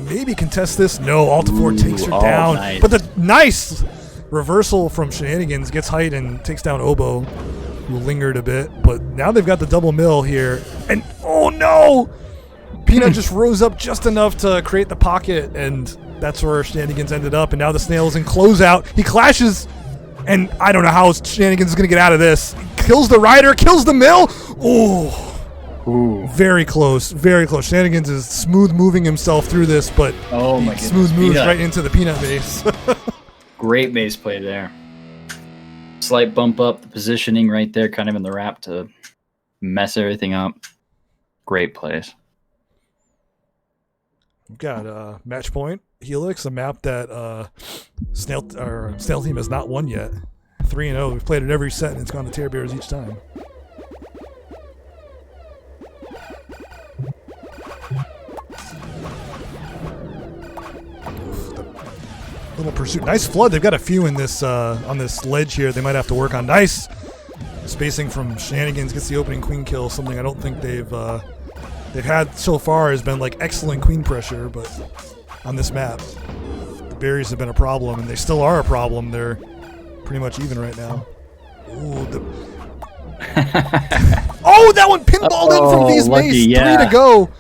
Maybe contest this. No, Alta 4 takes her down. Nice. But the nice reversal from Shenanigans gets height and takes down Obo, who lingered a bit. But now they've got the double mill here. And, oh no! Peanut just rose up just enough to create the pocket, and that's where Shenanigans ended up. And now the Snail is in closeout. He clashes, and I don't know how Shenanigans is going to get out of this. Kills the rider, kills the mill. Ooh, very close, very close. Shenanigans is smooth moving himself through this, but Oh my goodness. smooth moves Peanut. right into the Peanut base. Great base play there. Slight bump up, the positioning right there, kind of in the wrap to mess everything up. Great plays. We've got match point Helix, a map that Snail Team has not won yet. 3-0. We've played it every set, and it's gone to Tear Bears each time. Little pursuit. Nice flood. They've got a few in this on this ledge here. They might have to work on. Nice spacing from Shenanigans. Gets the opening queen kill. Something I don't think they've had so far has been like excellent queen pressure, but on this map, the berries have been a problem, and they still are a problem. They're pretty much even right now. Ooh, oh, that one pinballed in from V's lucky, base. yeah. 3 to go.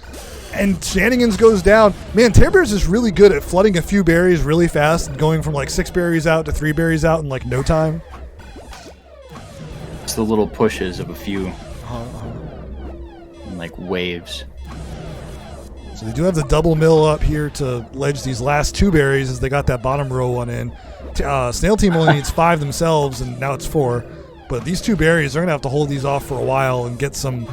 And Shenanigans goes down. Man, Tear Bears is really good at flooding a few berries really fast and going from like 6 berries out to 3 berries out in like no time. It's the little pushes of a few. And like waves. So they do have the double mill up here to ledge these last 2 berries as they got that bottom row one in. Snail team only needs 5 themselves, and now it's 4. But these 2 berries, they're going to have to hold these off for a while and get some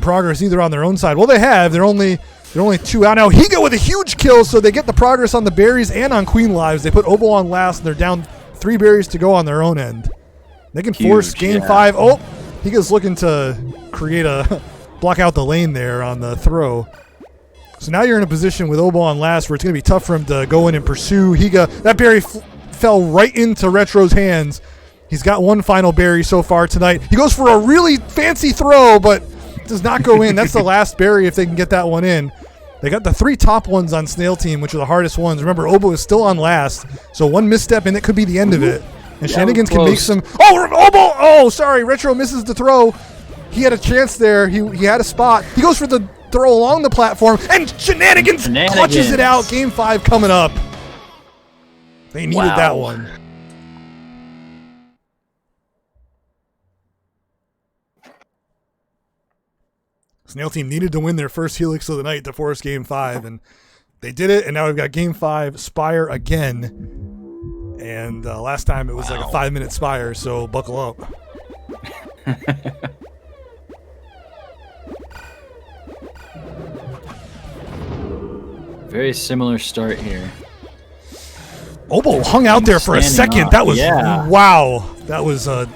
progress either on their own side. Well, they have. They're only 2 out now. Higa with a huge kill, so they get the progress on the berries and on queen lives. They put Obo on last, and they're down 3 berries to go on their own end. They can force game 5. Oh, Higa's looking to create block out the lane there on the throw. So now you're in a position with Obo on last where it's going to be tough for him to go in and pursue Higa. That berry fell right into Retro's hands. He's got 1 final berry so far tonight. He goes for a really fancy throw, but does not go in. That's the last berry if they can get that one in. They got the 3 top ones on Snail team, which are the hardest ones. Remember, Obo is still on last, so 1 misstep and it could be the end of it. And Shenanigans can make some... Oh, Obo! Oh, sorry. Retro misses the throw. He had a chance there. He had a spot. He goes for the throw along the platform, and Shenanigans clutches it out. Game 5 coming up. They needed that one. Snail team needed to win their first Helix of the night to force game 5, and they did it, and now we've got game 5, Spire again. And last time it was like a 5-minute Spire, so buckle up. Very similar start here. Obo hung out there for a second. That was, wow. That was a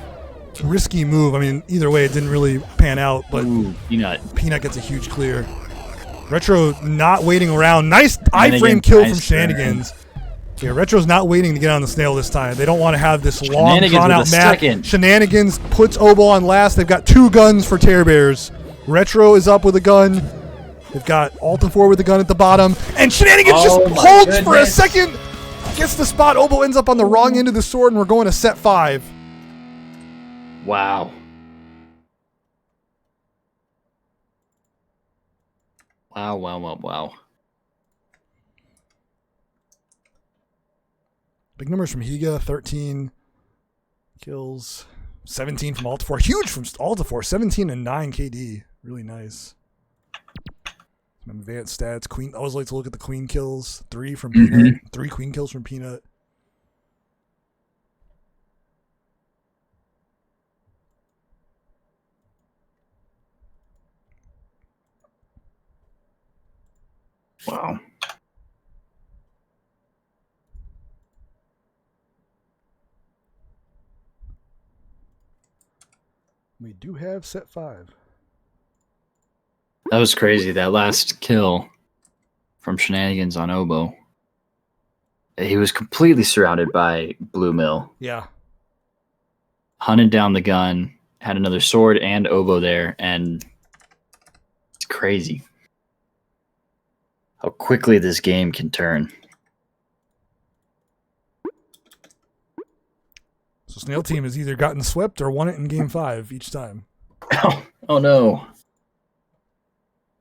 risky move. I mean, either way, it didn't really pan out, but Peanut gets a huge clear. Retro not waiting around. Nice iframe kill from Shenanigans. Yeah, Retro's not waiting to get on the Snail this time. They don't want to have this long, drawn-out match. Shenanigans puts Obo on last. They've got 2 guns for Tear Bears. Retro is up with a gun. They've got Alta4 with the gun at the bottom. And Shenanigans just holds for a second. Gets the spot. Obo ends up on the wrong end of the sword, and we're going to set 5. Wow. Wow. Big numbers from Higa, 13 kills, 17 from Alta4. Huge from Alta4, 17 and 9 KD. Really nice. Some advanced stats. Queen. I always like to look at the queen kills. 3 from Peanut. 3 queen kills from Peanut. Wow. We do have set 5. That was crazy. That last kill from Shenanigans on Obo. He was completely surrounded by Blue Mill. Yeah. Hunted down the gun, had another sword and Obo there, and it's crazy how quickly this game can turn. So Snail team has either gotten swept or won it in game 5 each time. Oh no.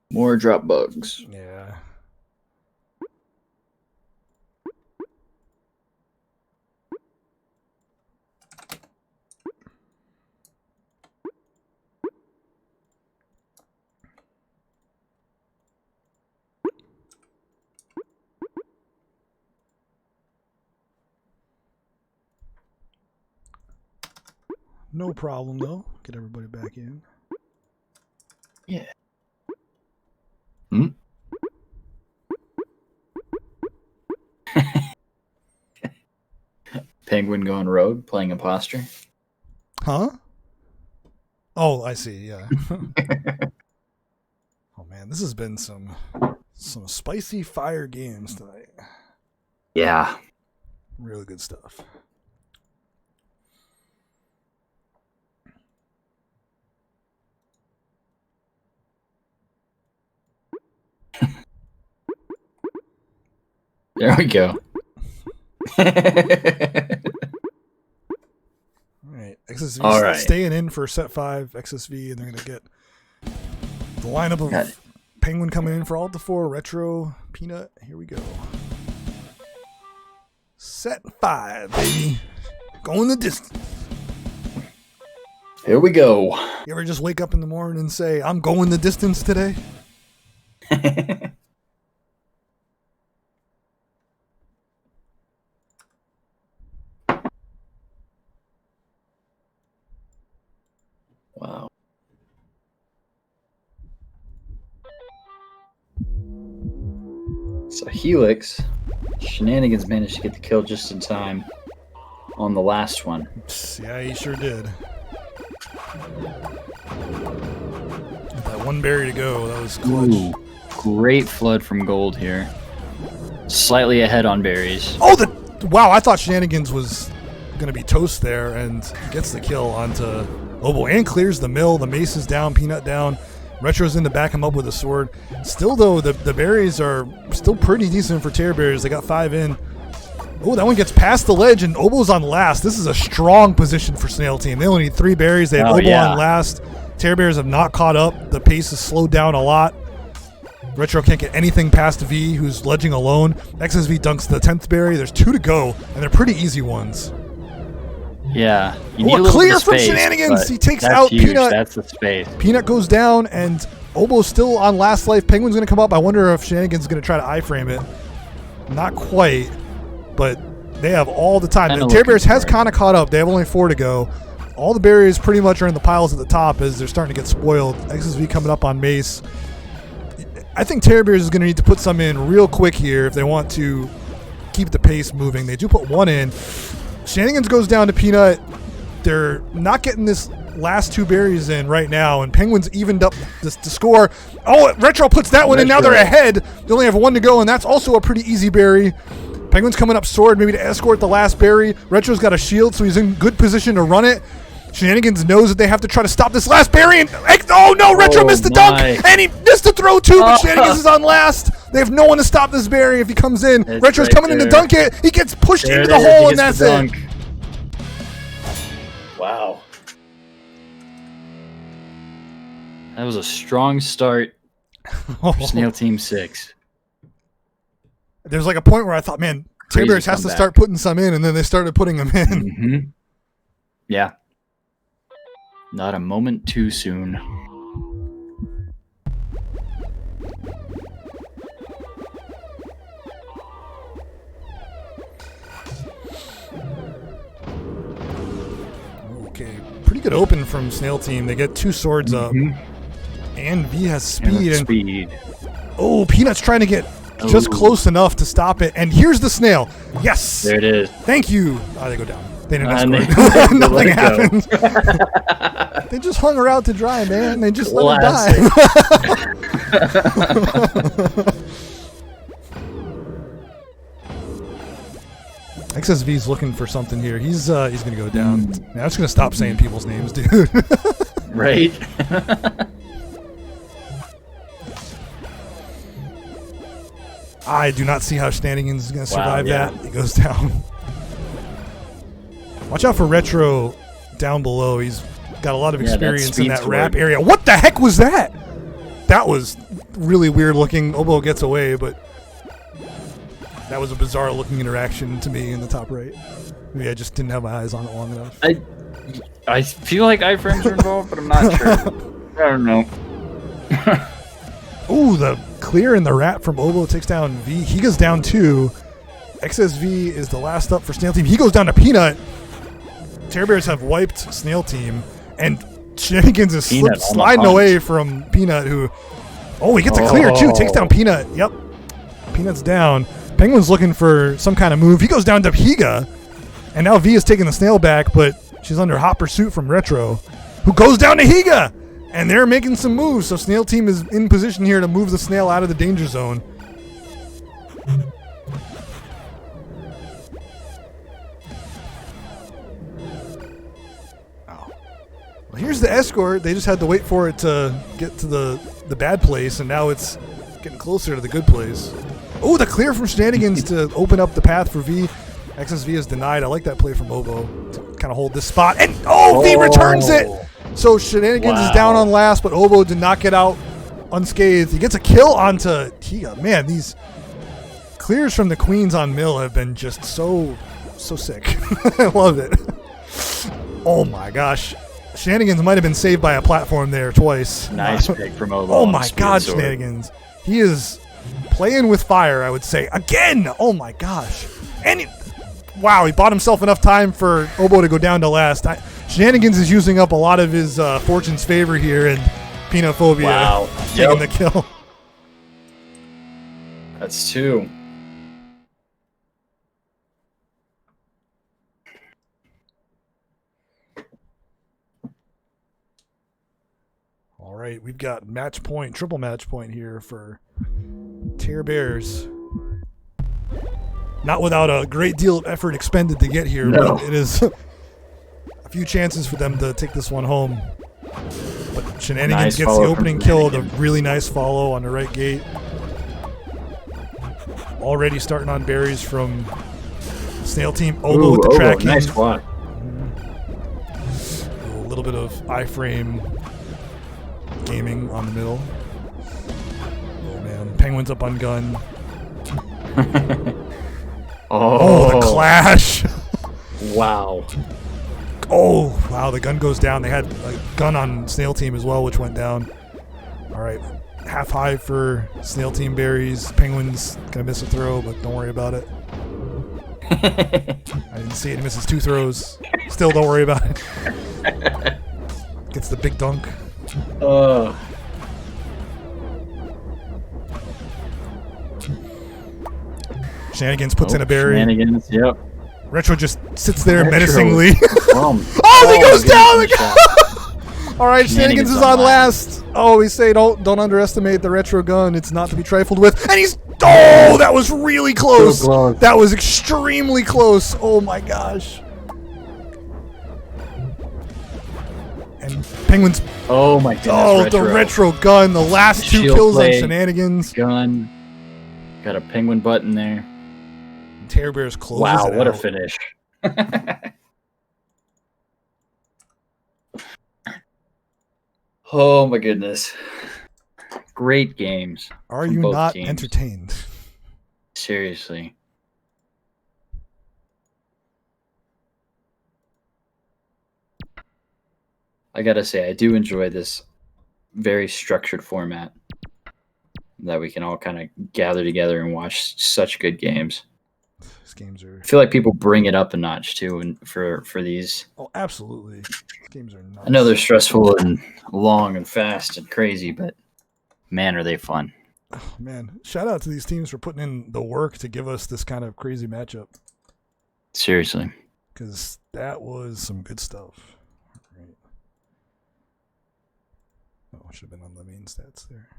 More drop bugs. Yeah. No problem, though. Get everybody back in. Yeah. Penguin going rogue, playing imposter. Huh? Oh, I see, yeah. Oh, man, this has been some spicy fire games tonight. Yeah. Really good stuff. There we go. All right. XSV staying in for set 5, XSV, and they're going to get the lineup of Penguin coming in for Alta4, Retro, Peanut. Here we go. Set 5, baby. Going the distance. Here we go. You ever just wake up in the morning and say, I'm going the distance today? So Helix, Shenanigans managed to get the kill just in time on the last one. Yeah, he sure did. That one berry to go, that was clutch. Ooh, great flood from Gold here. Slightly ahead on berries. Oh, wow, I thought Shenanigans was going to be toast there and gets the kill onto Oboe and clears the mill. The mace is down, Peanut down. Retro's in to back him up with a sword. Still, though, the berries are still pretty decent for Terror Bears. They got 5 in. Oh, that one gets past the ledge, and Oboe's on last. This is a strong position for Snail Team. They only need 3 berries. They have Oboe on last. Terror Bears have not caught up. The pace has slowed down a lot. Retro can't get anything past V, who's ledging alone. XSV dunks the 10th berry. There's 2 to go, and they're pretty easy ones. Yeah. A clear from Shenanigans. He takes out Peanut. That's the space. Peanut goes down, and Oboe's still on last life. Penguin's going to come up. I wonder if Shenanigans is going to try to iframe it. Not quite, but they have all the time. The Terror Bears has kind of caught up. They have only 4 to go. All the berries pretty much are in the piles at the top as they're starting to get spoiled. XSV coming up on Mace. I think Terror Bears is going to need to put some in real quick here if they want to keep the pace moving. They do put 1 in. Shenanigans goes down to Peanut. They're not getting this last 2 berries in right now, and Penguins evened up the score. Oh, Retro puts that one in. Now they're ahead. They only have 1 to go, and that's also a pretty easy berry. Penguins coming up sword, maybe to escort the last berry. Retro's got a shield, so he's in good position to run it. Shenanigans knows that they have to try to stop this last berry, and oh no, Retro missed the dunk, and he missed the throw too, but Shenanigans is on last. They have no one to stop this berry if he comes in. Retro's coming in to dunk it. He gets pushed into the hole, and that's it. Wow. That was a strong start for Snail Team 6. There's like a point where I thought, man, Terror Bears has to start putting some in, and then they started putting them in. Mm-hmm. Yeah. Not a moment too soon. Okay, pretty good open from Snail Team. They get 2 swords up, and V has speed. Oh, Peanut's trying to get just close enough to stop it, and here's the Snail. Yes! There it is. Thank you. Oh, they go down. They didn't escort. Nothing happened. They just hung her out to dry, man. They just let her die. XSV's looking for something here. He's gonna go down. Man, I'm just gonna stop saying people's names, dude. Right. I do not see how Shenanigans is gonna survive that. He goes down. Watch out for Retro down below. He's got a lot of experience in that wrap area. What the heck was that? That was really weird looking. Oboe gets away, but that was a bizarre looking interaction to me in the top right. Maybe I just didn't have my eyes on it long enough. I feel like iframes are involved, but I'm not sure. I don't know. Ooh, the clear in the wrap from Oboe takes down V. He goes down 2. XSV is the last up for Snail Team. He goes down to Peanut. Terror Bears have wiped Snail Team, and Shenanigans is sliding away from Peanut, who... Oh, he gets a clear, too. Takes down Peanut. Yep. Peanut's down. Penguin's looking for some kind of move. He goes down to Higa, and now V is taking the Snail back, but she's under hot pursuit from Retro, who goes down to Higa, and they're making some moves, so Snail Team is in position here to move the Snail out of the danger zone. Well, here's the escort. They just had to wait for it to get to the bad place, and now it's getting closer to the good place. Oh, the clear from Shenanigans to open up the path for V. XSV is denied. I like that play from Oboe to kind of hold this spot. And, V returns it! So Shenanigans is down on last, but Oboe did not get out unscathed. He gets a kill onto Higa. Man, these clears from the Queens on Mill have been just so sick. I love it. Oh, my gosh. Shenanigans might have been saved by a platform there twice. Nice pick from Oboe. Oh my God, Shenanigans. He is playing with fire, I would say. Again! Oh my gosh. And wow, he bought himself enough time for Oboe to go down to last. Shenanigans is using up a lot of his fortune's favor here, and Peanut Phobia taking the kill. That's 2. All right, we've got match point, triple match point here for Terror Bears. Not without a great deal of effort expended to get here, No. but it is a few chances for them to take this one home. But Shenanigans Nice gets the follow opening from kill, the Shenanigans. really nice follow on the right gate. Already starting on berries from Snail team. Oboe with the tracking. Nice block. A little bit of iframe gaming on the middle. Oh man, Penguin's up on gun. Oh, the clash! Wow. Oh, wow, the gun goes down. They had a gun on Snail team as well, which went down. All right, half high for Snail team berries. Penguin's gonna miss a throw, but don't worry about it. I didn't see it. He misses 2 throws. Still don't worry about it. Gets the big dunk. Shenanigans puts in a berry. Shenanigans, yep. Retro just sits there Retro. menacingly. Oh, he goes down! goodness. All right, Shenanigans is on last. Oh, we say don't underestimate the retro gun. It's not to be trifled with. And he's that was really close. So close. That was extremely close. Oh my gosh. And Penguins. Oh my goodness. Oh, the retro gun. The last 2 Shield kills on play. Shenanigans. Gun. Got a penguin button there. Terror Bears closes Wow, it what a out. finish. Oh my goodness. Great games. Are from you both not teams. entertained? Seriously. I gotta say, I do enjoy this very structured format that we can all kind of gather together and watch such good games. These games are. I feel like people bring it up a notch too, and for these. Oh, absolutely. These games are nuts. I know they're stressful and long and fast and crazy, but man, are they fun. Oh, man, shout out to these teams for putting in the work to give us this kind of crazy matchup. Seriously. Because that was some good stuff. Right. Oh, should have been on the main stats there.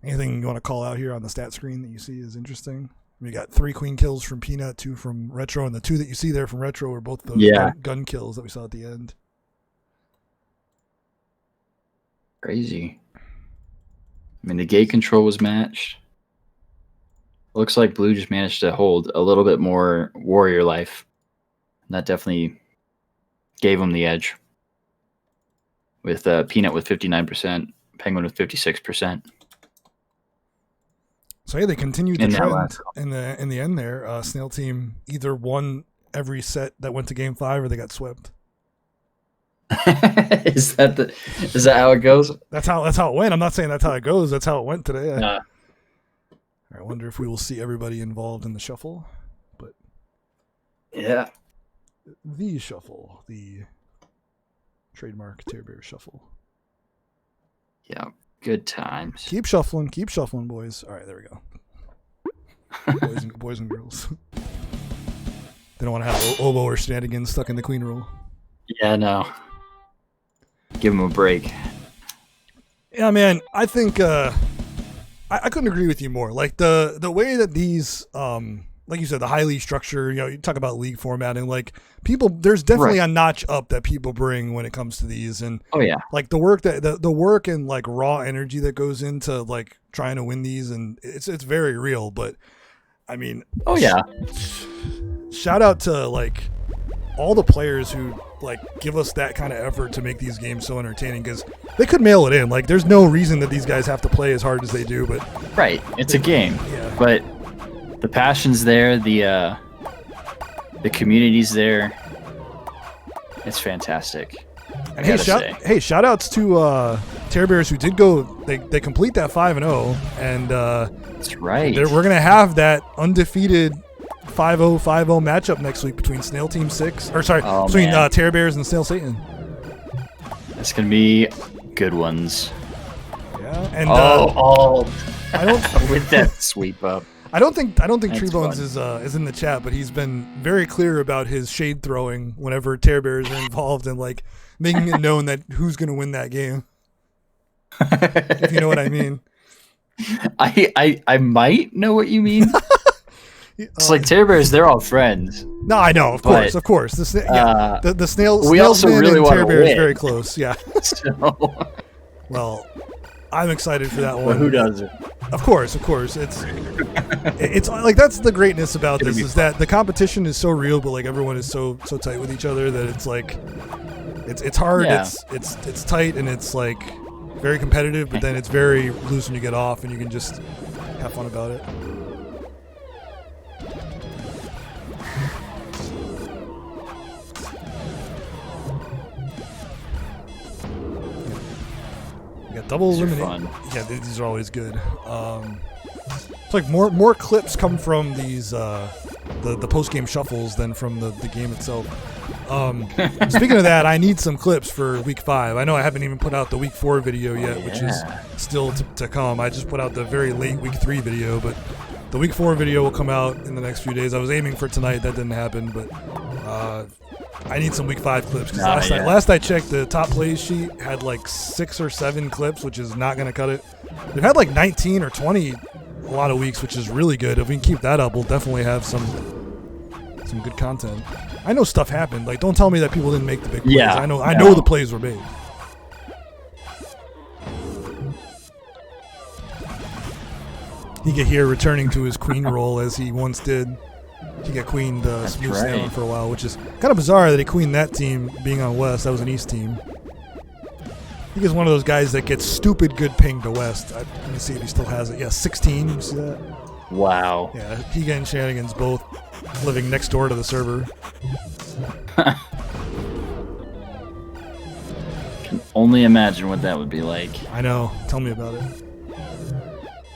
Anything you want to call out here on the stat screen that you see is interesting? We got 3 queen kills from Peanut, 2 from Retro, and the 2 that you see there from Retro were both those gun kills that we saw at the end. Crazy. I mean, the gate control was matched. Looks like Blue just managed to hold a little bit more warrior life. And that definitely gave him the edge. With Peanut with 59%, Penguin with 56%. So yeah, they continued the In that trend last in the end there. Snail team either won every set that went to game 5 or they got swept. Is that how it goes? That's how it went. I'm not saying that's how it goes. That's how it went today. Nah. I wonder if we will see everybody involved in the shuffle, but Yeah. the shuffle, the trademark Terror Bear shuffle. Yeah. Good times. Keep shuffling, boys. All right, there we go. boys and girls. They don't want to have Oboe or Shenanigans stuck in the queen rule. Yeah, no. Give him a break. Yeah, man. I think I couldn't agree with you more. Like the way that these, like you said, the highly structured. You talk about league formatting. Like people, there's definitely a notch up that people bring when it comes to these. And Oh yeah. like the work that the work and like raw energy that goes into like trying to win these, and it's very real. But I mean, Oh yeah. shout out to like all the players who like give us that kind of effort to make these games so entertaining, because they could mail it in. Like there's no reason that these guys have to play as hard as they do, but Right. It's a game. Yeah. But the passion's there, the community's there. It's fantastic. And hey, shout outs to Terror Bears who did go. They complete that 5-0, and That's right. we're gonna have that undefeated 5-0 matchup next week between Snail Team 6, or sorry, Oh, between man. Terror Bears and Snail Satan. It's gonna be good ones. Yeah, and I don't with that sweep up. I don't think That's Treebones is in the chat, but he's been very clear about his shade throwing whenever Tear Bears are involved and like making it known that who's going to win that game. If you know what I mean. I might know what you mean. It's like Tear Bears, they're all friends. No, I know, of course. The snail. We also really want Tear to Bears win. very close. Yeah. So. Well, I'm excited for that one. But who doesn't? Of course. It's like that's the greatness about this is that the competition is so real, but like everyone is so tight with each other that it's like it's hard. Yeah. It's tight and it's like very competitive, but then it's very loose when you get off and you can just have fun about it. You got double elimination. Yeah, these are always good. It's like more clips come from these the post game shuffles than from the game itself. Speaking of that, I need some clips for week 5. I know I haven't even put out the week 4 video yet, which is still to come. I just put out the very late week 3 video, but the week 4 video will come out in the next few days. I was aiming for tonight, that didn't happen, but I need some week 5 clips because last I checked, the top plays sheet had like 6 or 7 clips, which is not going to cut it. They've had like 19 or 20 a lot of weeks, which is really good. If we can keep that up, we'll definitely have some good content. I know stuff happened. Like, don't tell me that people didn't make the big plays. I know the plays were made. He get here returning to his queen role as he once did. He got queened Smooth Sailing for a while, which is kind of bizarre that he queened that team being on West. That was an East team. I think he's one of those guys that gets stupid good ping to West. Let me see if he still has it. Yeah, 16. You see that? Wow. Yeah, he and Shenanigans both living next door to the server. Can only imagine what that would be like. I know. Tell me about it.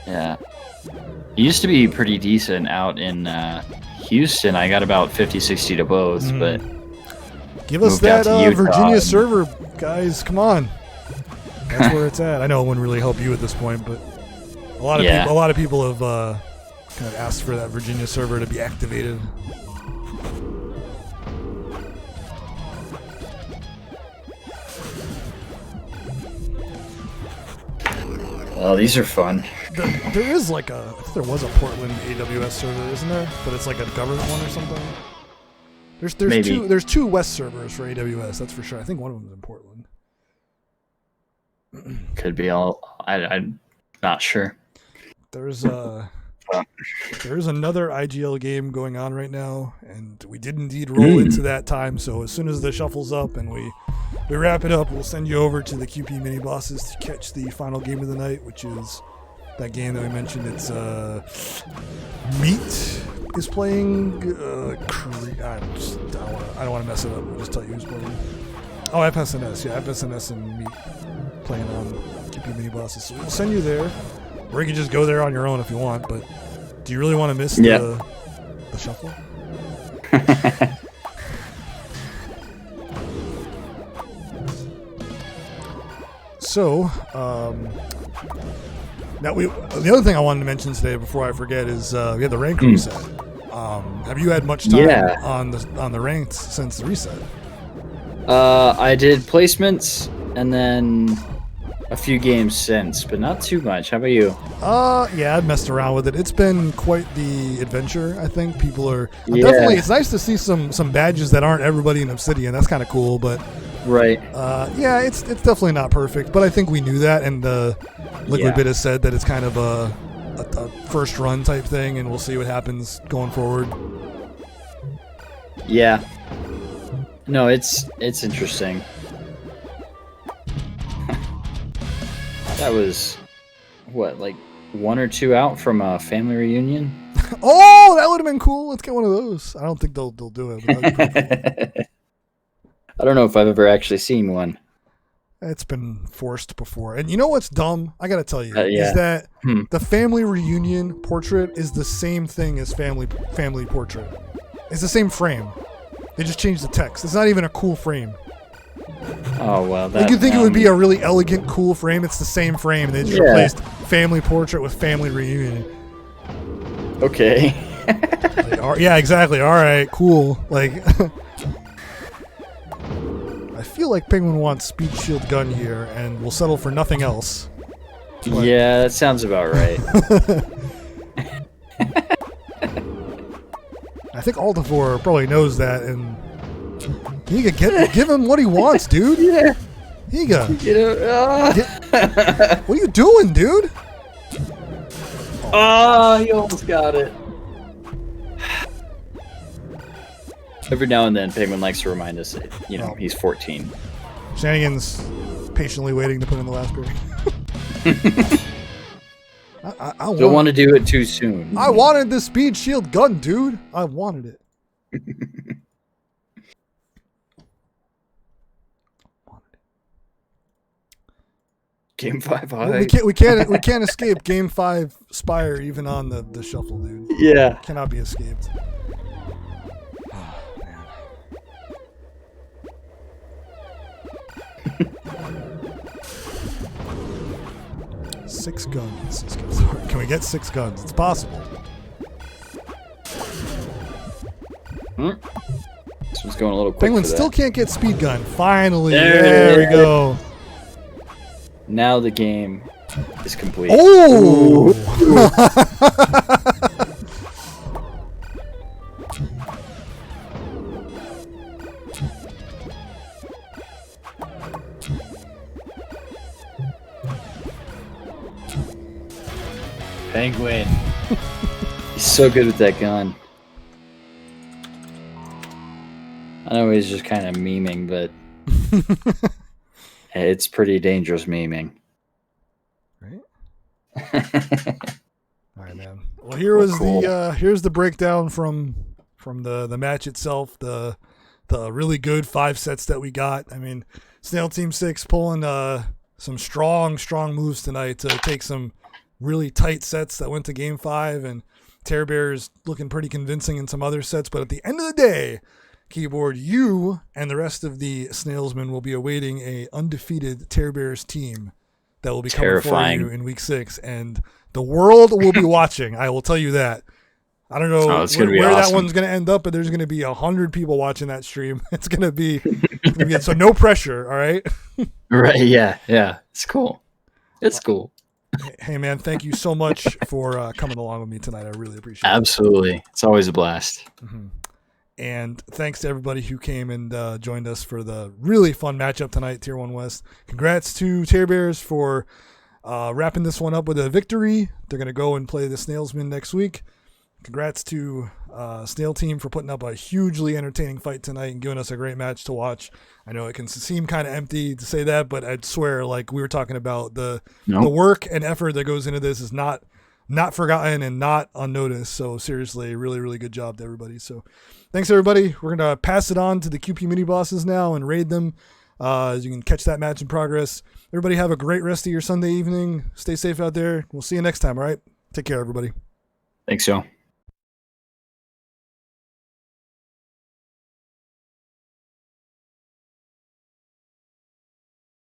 Yeah. He used to be pretty decent out in Houston. I got about 50-60 to both, but give us that Virginia server, guys. Come on. That's where it's at. I know it wouldn't really help you at this point, but a lot of people have kind of asked for that Virginia server to be activated. Well, these are fun. There is like I think there was a Portland AWS server, isn't there? But it's like a government one or something. There's two West servers for AWS, that's for sure. I think one of them is in Portland. Could be all. I'm not sure. There's another IGL game going on right now, and we did indeed roll into that time. So as soon as the shuffle's up and we wrap it up, we'll send you over to the QP mini bosses to catch the final game of the night, which is that game that we mentioned. It's Meat is playing. I don't want to mess it up. I'll just tell you who's playing. Oh, FSNS. Yeah, FSNS and Meat playing on QP mini bosses. So we'll send you there. Or you can just go there on your own if you want, but do you really want to miss the shuffle? So, now the other thing I wanted to mention today before I forget is we had the rank reset. Have you had much time on the ranks since the reset? I did placements and then a few games since, but not too much. How about you? Yeah, I've messed around with it. It's been quite the adventure. I think people are definitely. It's nice to see some badges that aren't everybody in Obsidian. That's kind of cool, but right. Yeah, it's definitely not perfect, but I think we knew that, and Liquid Bit has said that it's kind of a first run type thing, and we'll see what happens going forward. Yeah. No, it's interesting. That was, what, like 1 or 2 out from a family reunion? Oh, that would have been cool. Let's get one of those. I don't think they'll do it. But that'd be pretty cool. I don't know if I've ever actually seen one. It's been forced before. And you know what's dumb? I got to tell you, is that the family reunion portrait is the same thing as family portrait. It's the same frame. They just changed the text. It's not even a cool frame. Oh well, Like, you'd think it would be a really elegant, cool frame. It's the same frame. They just replaced family portrait with family reunion. Okay. Like, yeah, exactly. All right, cool. Like, I feel like Penguin wants speed shield gun here, and will settle for nothing else. But... yeah, that sounds about right. I think Altavor probably knows that, and he could give him what he wants, dude. Yeah. Higa. What What are you doing, dude? Oh, he almost got it. Every now and then, Penguin likes to remind us that, he's 14. Shenanigans patiently waiting to put in the last berry. I Don't want to do it too soon. I wanted the speed shield gun, dude. I wanted it. Game 5 high. We can't escape Game 5 Spire even on the shuffle, dude. Yeah. Cannot be escaped. Oh, man. 6 guns. Can we get 6 guns? It's possible. This one's going a little quick. Penguin for still that. can't get speed gun. Finally. There There we it go. Now the game is complete. Oh! Penguin. He's so good with that gun. I know he's just kind of memeing, but it's pretty dangerous memeing. Right? All right, man. Well, here was cool. here's the breakdown from the match itself. The really good 5 sets that we got. I mean, Snail Team 6 pulling some strong moves tonight to take some really tight sets that went to Game 5, and Terror Bears looking pretty convincing in some other sets. But at the end of the day, Keyboard, you and the rest of the Snailsmen will be awaiting a undefeated Terror Bears team that will be coming for you in Week 6, and the world will be watching. I will tell you that. I don't know where awesome. that one's going to end up, but there's going to be 100 people watching that stream. It's going to be so no pressure. All right. Right. Yeah. It's cool. It's cool. Hey man, thank you so much for coming along with me tonight. I really appreciate it. Absolutely. It's always a blast. Mm-hmm. And thanks to everybody who came and joined us for the really fun matchup tonight, Tier 1 West. Congrats to Terror Bears for wrapping this one up with a victory. They're going to go and play the Snailsmen next week. Congrats to Snail Team for putting up a hugely entertaining fight tonight and giving us a great match to watch. I know it can seem kind of empty to say that, but I'd swear, like we were talking about, the work and effort that goes into this is not forgotten and not unnoticed. So seriously, really, really good job to everybody. So thanks everybody. We're going to pass it on to the QP mini bosses now and raid them. You can catch that match in progress. Everybody have a great rest of your Sunday evening. Stay safe out there. We'll see you next time. All right. Take care, everybody. Thanks, Joe.